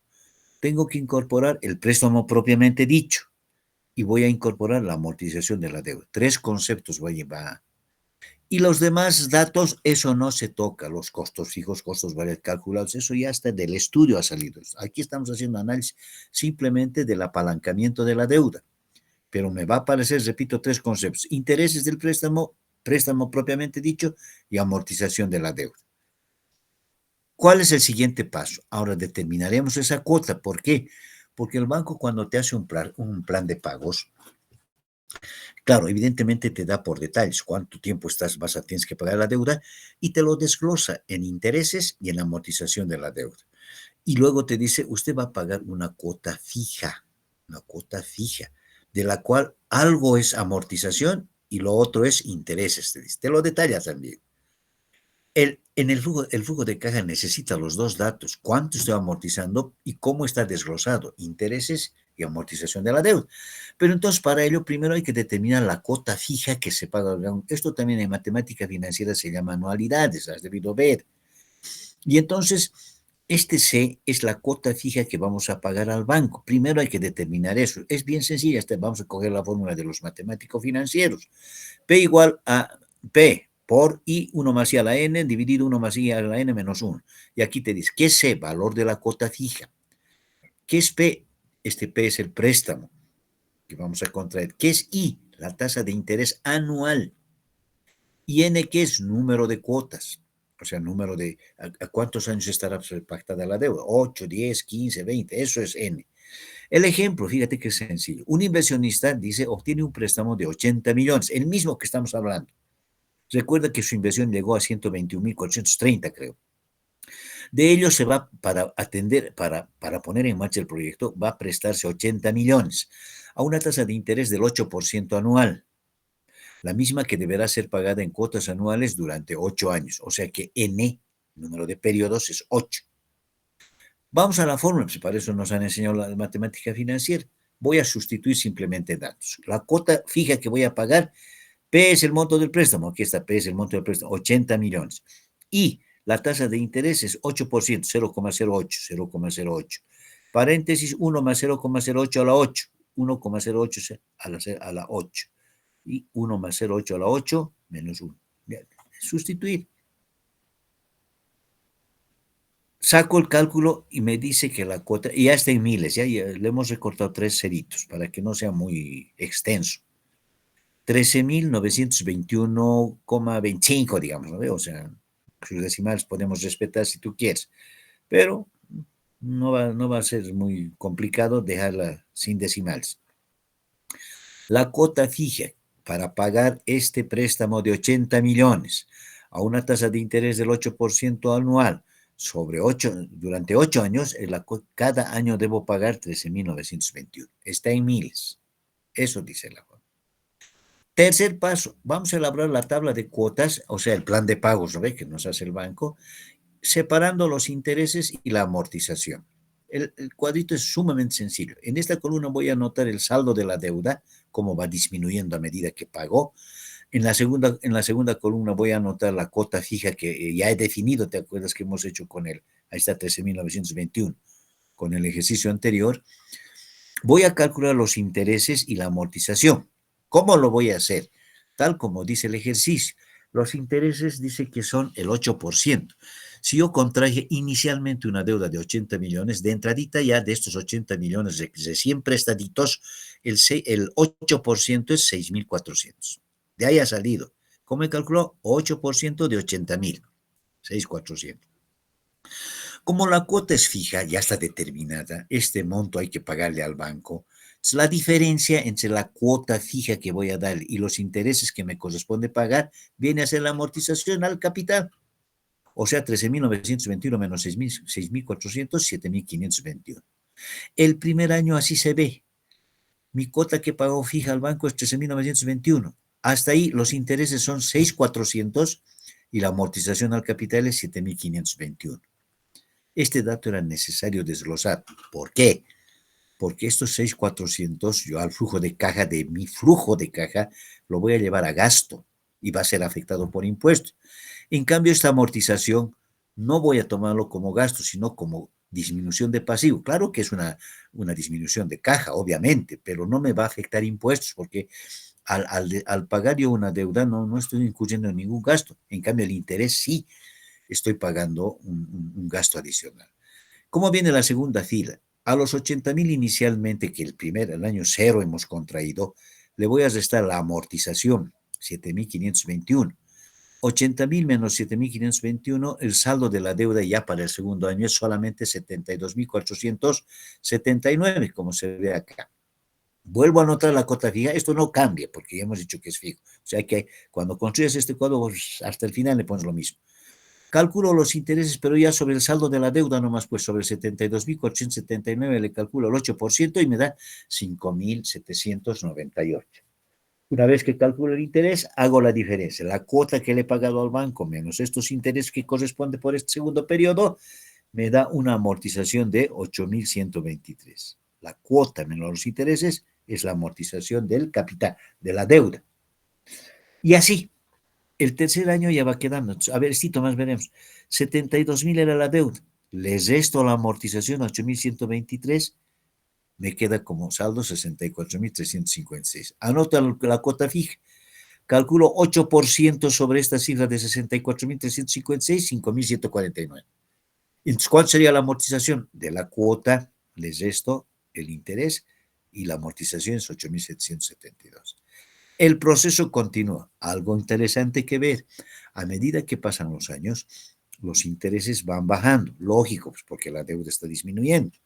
Tengo que incorporar el préstamo propiamente dicho y voy a incorporar la amortización de la deuda. 3 conceptos voy a llevar. Y los demás datos, eso no se toca, los costos fijos, costos variables calculados, eso ya está del estudio ha salido. Aquí estamos haciendo análisis simplemente del apalancamiento de la deuda. Pero me va a aparecer, repito, 3 conceptos: intereses del préstamo, préstamo propiamente dicho y amortización de la deuda. ¿Cuál es el siguiente paso? Ahora determinaremos esa cuota. ¿Por qué? Porque el banco, cuando te hace un plan de pagos, claro, evidentemente te da por detalles cuánto tiempo tienes que pagar la deuda y te lo desglosa en intereses y en amortización de la deuda. Y luego te dice, usted va a pagar una cuota fija, de la cual algo es amortización y lo otro es intereses, te dice. Te lo detalla también. En el flujo de caja necesita los 2 datos: cuánto estoy amortizando y cómo está desglosado, intereses y amortización de la deuda. Pero entonces, para ello, primero hay que determinar la cuota fija que se paga. Esto también en matemática financiera se llama anualidades, has debido ver. Y entonces, este C es la cuota fija que vamos a pagar al banco. Primero hay que determinar eso. Es bien sencilla, vamos a coger la fórmula de los matemáticos financieros. P igual a P por I, 1 más I a la N, dividido 1 más I a la N menos 1. Y aquí te dice, ¿qué es C? Valor de la cuota fija. ¿Qué es P? Este P es el préstamo que vamos a contraer. ¿Qué es I? La tasa de interés anual. ¿Y N qué es? Número de cuotas. O sea, número de a cuántos años estará pactada la deuda. 8, 10, 15, 20. Eso es N. El ejemplo, fíjate que es sencillo. Un inversionista dice, obtiene un préstamo de 80 millones, el mismo que estamos hablando. Recuerda que su inversión llegó a 121.430, creo. De ello se va, para poner en marcha el proyecto, va a prestarse 80 millones a una tasa de interés del 8% anual, la misma que deberá ser pagada en cuotas anuales durante 8 años. O sea que N, número de periodos, es 8. Vamos a la fórmula, pues para eso nos han enseñado la matemática financiera. Voy a sustituir simplemente datos. La cuota fija que voy a pagar, P es el monto del préstamo. Aquí está, P es el monto del préstamo, 80 millones. Y la tasa de interés es 8%, 0,08. Paréntesis, 1 más 0,08 a la 8. 1,08 a la 8. Y 1 más 0,8 a la 8 menos 1. Sustituir. Saco el cálculo y me dice que la cuota, y ya está en miles, ya le hemos recortado 3 ceritos para que no sea muy extenso. 13.921,25, digamos, ¿no? O sea, sus decimales podemos respetar si tú quieres, pero no va a ser muy complicado dejarla sin decimales. La cuota fija para pagar este préstamo de 80 millones a una tasa de interés del 8% anual sobre 8, durante 8 años, cada año debo pagar 13.921. Está en miles. Eso dice la forma. Tercer paso, vamos a elaborar la tabla de cuotas, o sea, el plan de pagos, ¿no ve? Que nos hace el banco, separando los intereses y la amortización. El cuadrito es sumamente sencillo. En esta columna voy a anotar el saldo de la deuda, cómo va disminuyendo a medida que pagó. En la segunda columna voy a anotar la cuota fija que ya he definido. ¿Te acuerdas que hemos hecho con él? Ahí está 13.921, con el ejercicio anterior. Voy a calcular los intereses y la amortización. ¿Cómo lo voy a hacer? Tal como dice el ejercicio. Los intereses dice que son el 8%. Si yo contraje inicialmente una deuda de 80 millones, de entradita ya de estos 80 millones recién prestaditos, el 8% es 6.400. De ahí ha salido. ¿Cómo me calculó? 8% de 80.000, 6.400. Como la cuota es fija, ya está determinada, este monto hay que pagarle al banco. La diferencia entre la cuota fija que voy a dar y los intereses que me corresponde pagar viene a ser la amortización al capital. O sea, 13.921 menos 6.400, 7.521. El primer año así se ve. Mi cuota que pagó fija al banco es 13.921. Hasta ahí los intereses son 6.400 y la amortización al capital es 7.521. Este dato era necesario desglosar. ¿Por qué? Porque estos 6.400, yo al flujo de caja de mi flujo de caja lo voy a llevar a gasto y va a ser afectado por impuestos. En cambio, esta amortización no voy a tomarlo como gasto, sino como disminución de pasivo. Claro que es una disminución de caja, obviamente, pero no me va a afectar impuestos porque al pagar yo una deuda no estoy incurriendo en ningún gasto. En cambio, el interés sí estoy pagando un gasto adicional. ¿Cómo viene la segunda fila? A los 80.000 inicialmente, que el año cero hemos contraído, le voy a restar la amortización, 7.521. 80.000 menos 7.521, el saldo de la deuda ya para el segundo año es solamente 72.479, como se ve acá. Vuelvo a anotar la cuota fija, esto no cambia porque ya hemos dicho que es fijo. O sea que cuando construyes este cuadro, pues, hasta el final le pones lo mismo. Calculo los intereses, pero ya sobre el saldo de la deuda nomás, pues sobre 72.479 le calculo el 8% y me da 5.798. Una vez que calculo el interés, hago la diferencia. La cuota que le he pagado al banco menos estos intereses que corresponde por este segundo periodo, me da una amortización de 8.123. La cuota menos los intereses es la amortización del capital, de la deuda. Y así, el tercer año ya va quedando. A ver, sí, Tomás, veremos. 72.000 era la deuda. Les resto la amortización, 8.123, me queda como saldo 64.356. Anota la cuota fija. Calculo 8% sobre esta cifra de 64.356, 5.149. Entonces, ¿cuál sería la amortización? De la cuota, les resto el interés y la amortización es 8.772. El proceso continúa. Algo interesante que ver. A medida que pasan los años, los intereses van bajando. Lógico, pues porque la deuda está disminuyendo.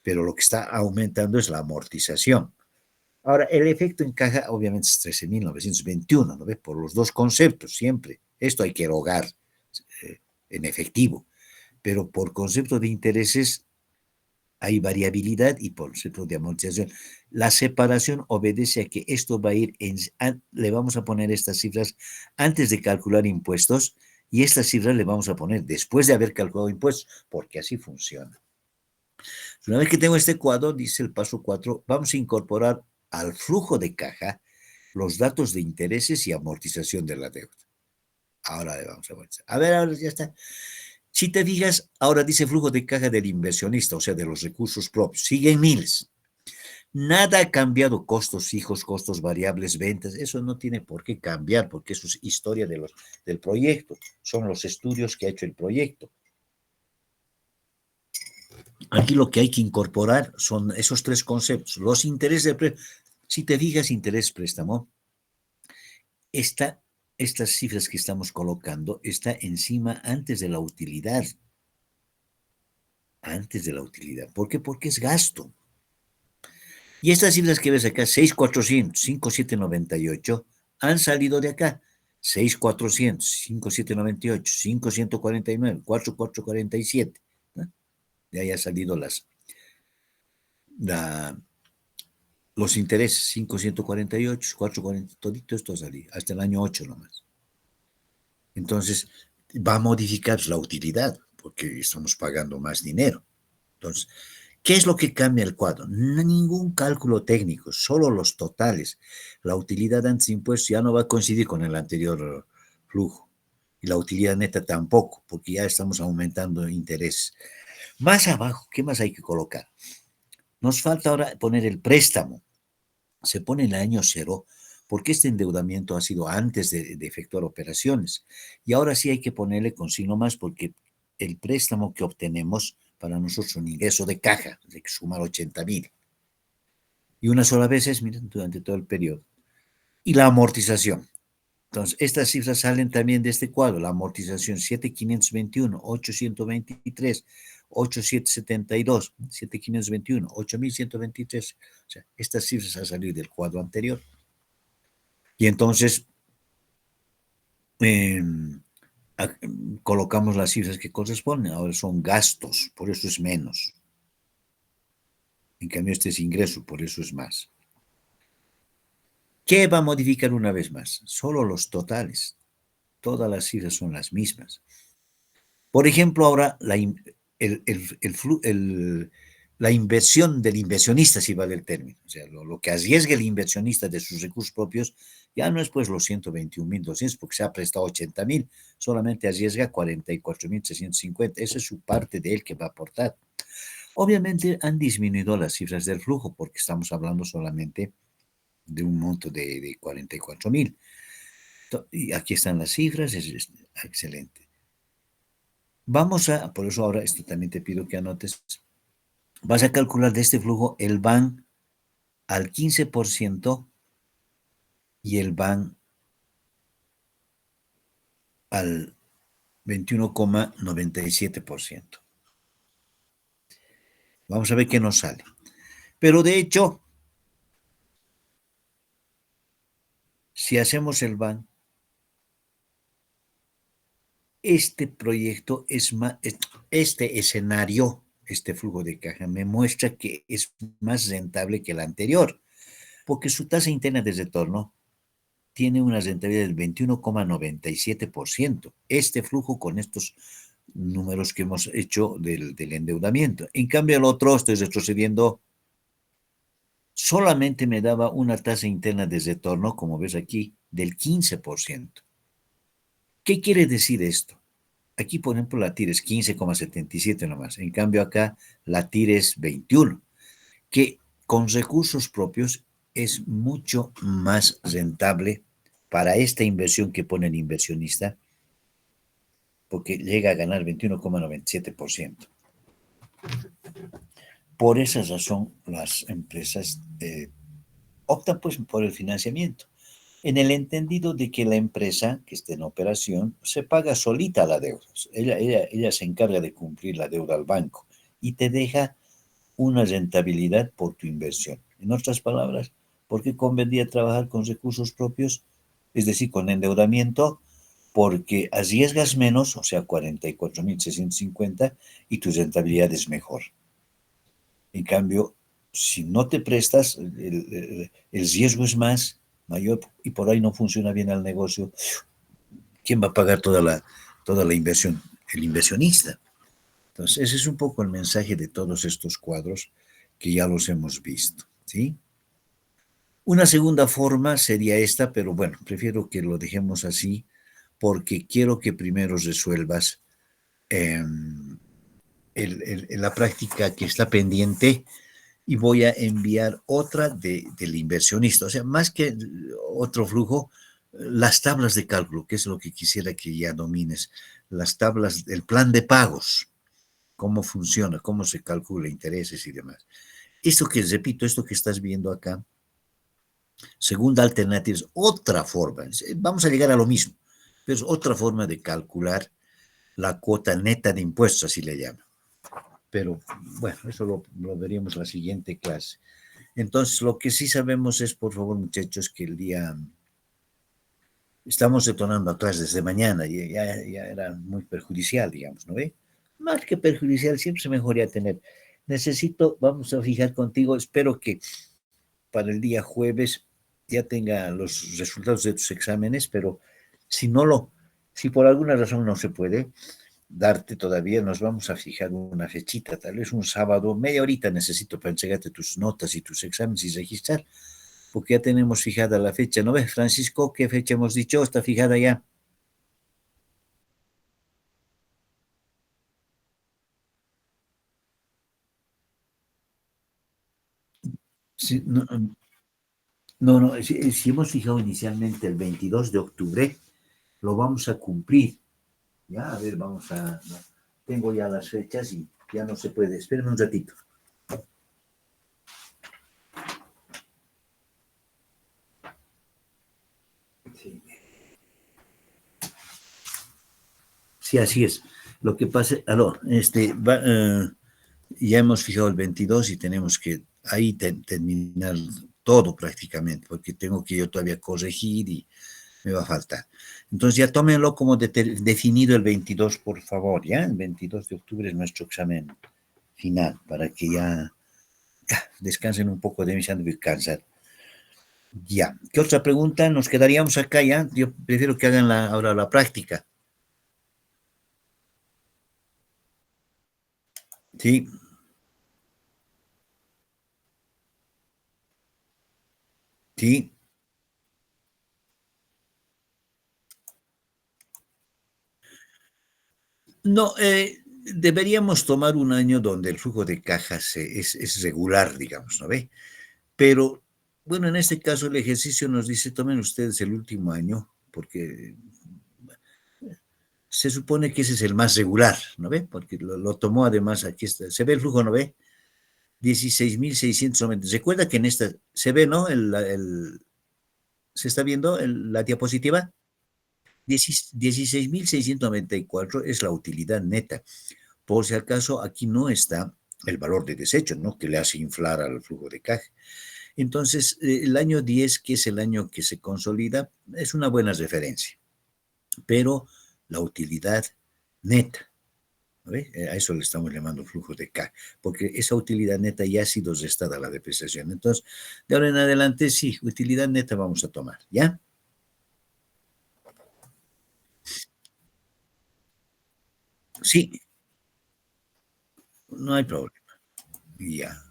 Pero lo que está aumentando es la amortización. Ahora, el efecto en caja obviamente es 13.921, ¿no ves? Por los dos conceptos, siempre. Esto hay que erogar en efectivo. Pero por concepto de intereses hay variabilidad y por concepto de amortización. La separación obedece a que esto va a ir, le vamos a poner estas cifras antes de calcular impuestos y estas cifras le vamos a poner después de haber calculado impuestos, porque así funciona. Una vez que tengo este cuadro, dice el paso 4, vamos a incorporar al flujo de caja los datos de intereses y amortización de la deuda. Ahora le vamos a ver. A ver, ahora ya está. Si te fijas, ahora dice flujo de caja del inversionista, o sea, de los recursos propios. Siguen miles. Nada ha cambiado, costos fijos, costos variables, ventas. Eso no tiene por qué cambiar, porque eso es historia del proyecto. Son los estudios que ha hecho el proyecto. Aquí lo que hay que incorporar son esos tres conceptos. Los intereses de préstamo. Si te fijas, interés préstamo, estas cifras que estamos colocando está encima antes de la utilidad. Antes de la utilidad. ¿Por qué? Porque es gasto. Y estas cifras que ves acá, 6.400, 5.798, han salido de acá. 6.400, 5.798, 5.149, 4.447. ¿No? De ahí han salido los intereses, 5.148, 4.40, todito esto ha salido, hasta el año 8 nomás. Entonces, va a modificar la utilidad, porque estamos pagando más dinero. Entonces, ¿qué es lo que cambia el cuadro? Ningún cálculo técnico, solo los totales. La utilidad antes de impuestos ya no va a coincidir con el anterior flujo. Y la utilidad neta tampoco, porque ya estamos aumentando interés. Más abajo, ¿qué más hay que colocar? Nos falta ahora poner el préstamo. Se pone en el año cero, porque este endeudamiento ha sido antes de efectuar operaciones. Y ahora sí hay que ponerle con signo más, porque el préstamo que obtenemos para nosotros un ingreso de caja, hay que sumar 80.000. Y una sola vez es, miren, durante todo el periodo. Y la amortización. Entonces, estas cifras salen también de este cuadro. La amortización 7.521, 823, 8.772, 7.521, 8.123. O sea, estas cifras han salido del cuadro anterior. Y entonces, colocamos las cifras que corresponden. Ahora son gastos, por eso es menos. En cambio, este es ingreso, por eso es más. ¿Qué va a modificar una vez más? Solo los totales. todas las cifras son las mismas. Por ejemplo, ahora la inversión del inversionista, si vale el término, o sea, lo que arriesga el inversionista de sus recursos propios, ya no es pues los 121.200, porque se ha prestado 80.000, solamente arriesga 44.650, esa es su parte de él que va a aportar. Obviamente han disminuido las cifras del flujo, porque estamos hablando solamente de un monto de 44.000. Y aquí están las cifras, es excelente. Por eso ahora esto también te pido que anotes, vas a calcular de este flujo el BAN al 15% y el BAN al 21,97%. Vamos a ver qué nos sale. Pero de hecho, si hacemos el BAN, este proyecto es más, este escenario, este flujo de caja, me muestra que es más rentable que el anterior, porque su tasa interna de retorno tiene una rentabilidad del 21,97%. Este flujo con estos números que hemos hecho del endeudamiento. En cambio, el otro, estoy retrocediendo, solamente me daba una tasa interna de retorno, como ves aquí, del 15%. ¿Qué quiere decir esto? Aquí, por ejemplo, la TIR es 15,77 nomás. En cambio, acá la TIR es 21, que con recursos propios es mucho más rentable para esta inversión que pone el inversionista, porque llega a ganar 21,97%. Por esa razón, las empresas optan pues por el financiamiento, en el entendido de que la empresa que esté en operación se paga solita la deuda. Ella se encarga de cumplir la deuda al banco y te deja una rentabilidad por tu inversión. En otras palabras, ¿por qué convendría trabajar con recursos propios? Es decir, con endeudamiento, porque arriesgas menos, o sea, 44.650, y tu rentabilidad es mejor. En cambio, si no te prestas, el riesgo es mayor y por ahí no funciona bien el negocio. ¿Quién va a pagar toda la inversión? El inversionista. Entonces, ese es un poco el mensaje de todos estos cuadros que ya los hemos visto, ¿sí? Una segunda forma sería esta, pero bueno, prefiero que lo dejemos así porque quiero que primero resuelvas la práctica que está pendiente y voy a enviar otra del inversionista. O sea, más que otro flujo, las tablas de cálculo, que es lo que quisiera que ya domines, las tablas, el plan de pagos, cómo funciona, cómo se calcula intereses y demás. Esto que, repito, esto que estás viendo acá, segunda alternativa, es otra forma, vamos a llegar a lo mismo, pero es otra forma de calcular la cuota neta de impuestos, así le llaman. Pero bueno, eso lo veríamos en la siguiente clase. Entonces, lo que sí sabemos es, por favor, muchachos, que el día estamos detonando atrás desde mañana, y ya era muy perjudicial, digamos, ¿no ve? Más que perjudicial, siempre se mejoría tener. Vamos a fijar contigo, espero que para el día jueves ya tenga los resultados de tus exámenes, pero si por alguna razón no se puede darte todavía, nos vamos a fijar una fechita, tal vez un sábado, media horita necesito para entregarte tus notas y tus exámenes y registrar, porque ya tenemos fijada la fecha, ¿no ves, Francisco? ¿Qué fecha hemos dicho? ¿Está fijada ya? Sí, no, si hemos fijado inicialmente el 22 de octubre, lo vamos a cumplir. Ya, a ver, no, tengo ya las fechas y ya no se puede. Espérenme un ratito. Sí, así es. Lo que pasa, ya hemos fijado el 22 y tenemos que ahí terminar todo prácticamente, porque tengo que yo todavía corregir y me va a faltar. Entonces ya tómenlo como definido el 22, por favor, ¿ya? El 22 de octubre es nuestro examen final, para que ya descansen un poco de mí, ya no voy a cansar. Ya. ¿Qué otra pregunta? Nos quedaríamos acá ya. Yo prefiero que hagan ahora la práctica. Sí. Sí. No, deberíamos tomar un año donde el flujo de cajas es regular, digamos, ¿no ve? Pero, bueno, en este caso el ejercicio nos dice, tomen ustedes el último año, porque se supone que ese es el más regular, ¿no ve? Porque lo tomó además, aquí está, se ve el flujo, ¿no ve? 16.690. Recuerda que en esta, se ve, ¿no? ¿Se está viendo la diapositiva? 16.694 es la utilidad neta. Por si acaso, aquí no está el valor de desecho, ¿no? Que le hace inflar al flujo de caja. Entonces, el año 10, que es el año que se consolida, es una buena referencia, pero la utilidad neta, ¿ve? A eso le estamos llamando flujo de caja, porque esa utilidad neta ya ha sido restada a la depreciación. Entonces, de ahora en adelante, sí, utilidad neta vamos a tomar, ¿ya? Sí, no hay problema, ya.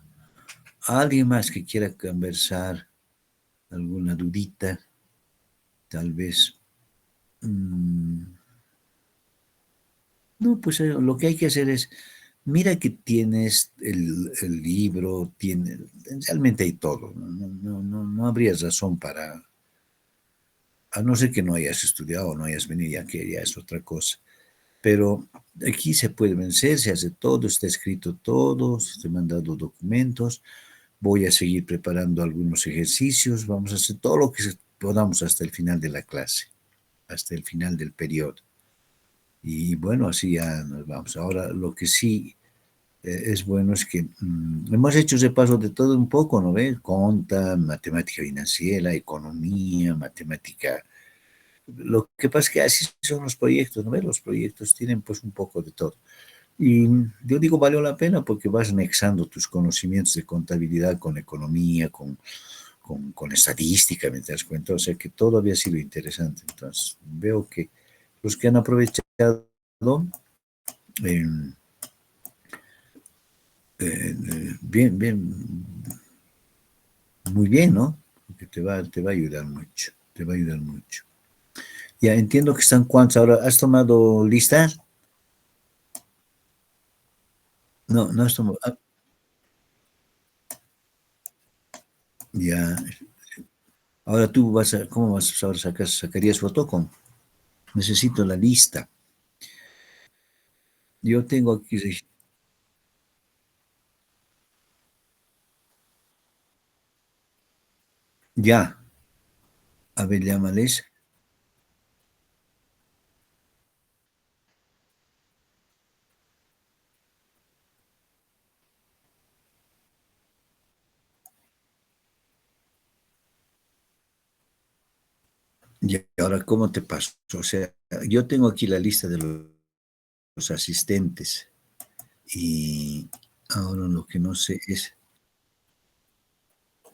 ¿Alguien más que quiera conversar? ¿Alguna dudita? Tal vez. No, pues lo que hay que hacer es, mira que tienes el libro, tiene, realmente hay todo, no habría razón para, a no ser que no hayas estudiado o no hayas venido, ya que ya es otra cosa. Pero aquí se puede vencer, se hace todo, está escrito todo, se me han dado documentos, voy a seguir preparando algunos ejercicios, vamos a hacer todo lo que podamos hasta el final de la clase, hasta el final del periodo. Y bueno, así ya nos vamos. Ahora, lo que sí es bueno es que hemos hecho repaso de todo un poco, ¿no ves? Conta, matemática financiera, economía, matemática. Lo que pasa es que así son los proyectos, ¿no ves? Los proyectos tienen pues un poco de todo. Y yo digo, valió la pena porque vas anexando tus conocimientos de contabilidad con economía, con estadística, me das cuenta. O sea que todo había sido interesante. Entonces, veo que los que han aprovechado eh, bien, bien, muy bien, ¿no? Porque te va a ayudar mucho, te va a ayudar mucho. Ya entiendo que están cuántos ahora. ¿Has tomado listas? No, no has tomado. Ya. Ahora tú ¿cómo vas a ahora sacarías foto con? Necesito la lista. Yo tengo aquí, ya, a ver, llámales. Y ahora, ¿cómo te paso? O sea, yo tengo aquí la lista de los asistentes y ahora lo que no sé es,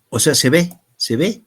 o sea, ¿se ve? ¿Se ve?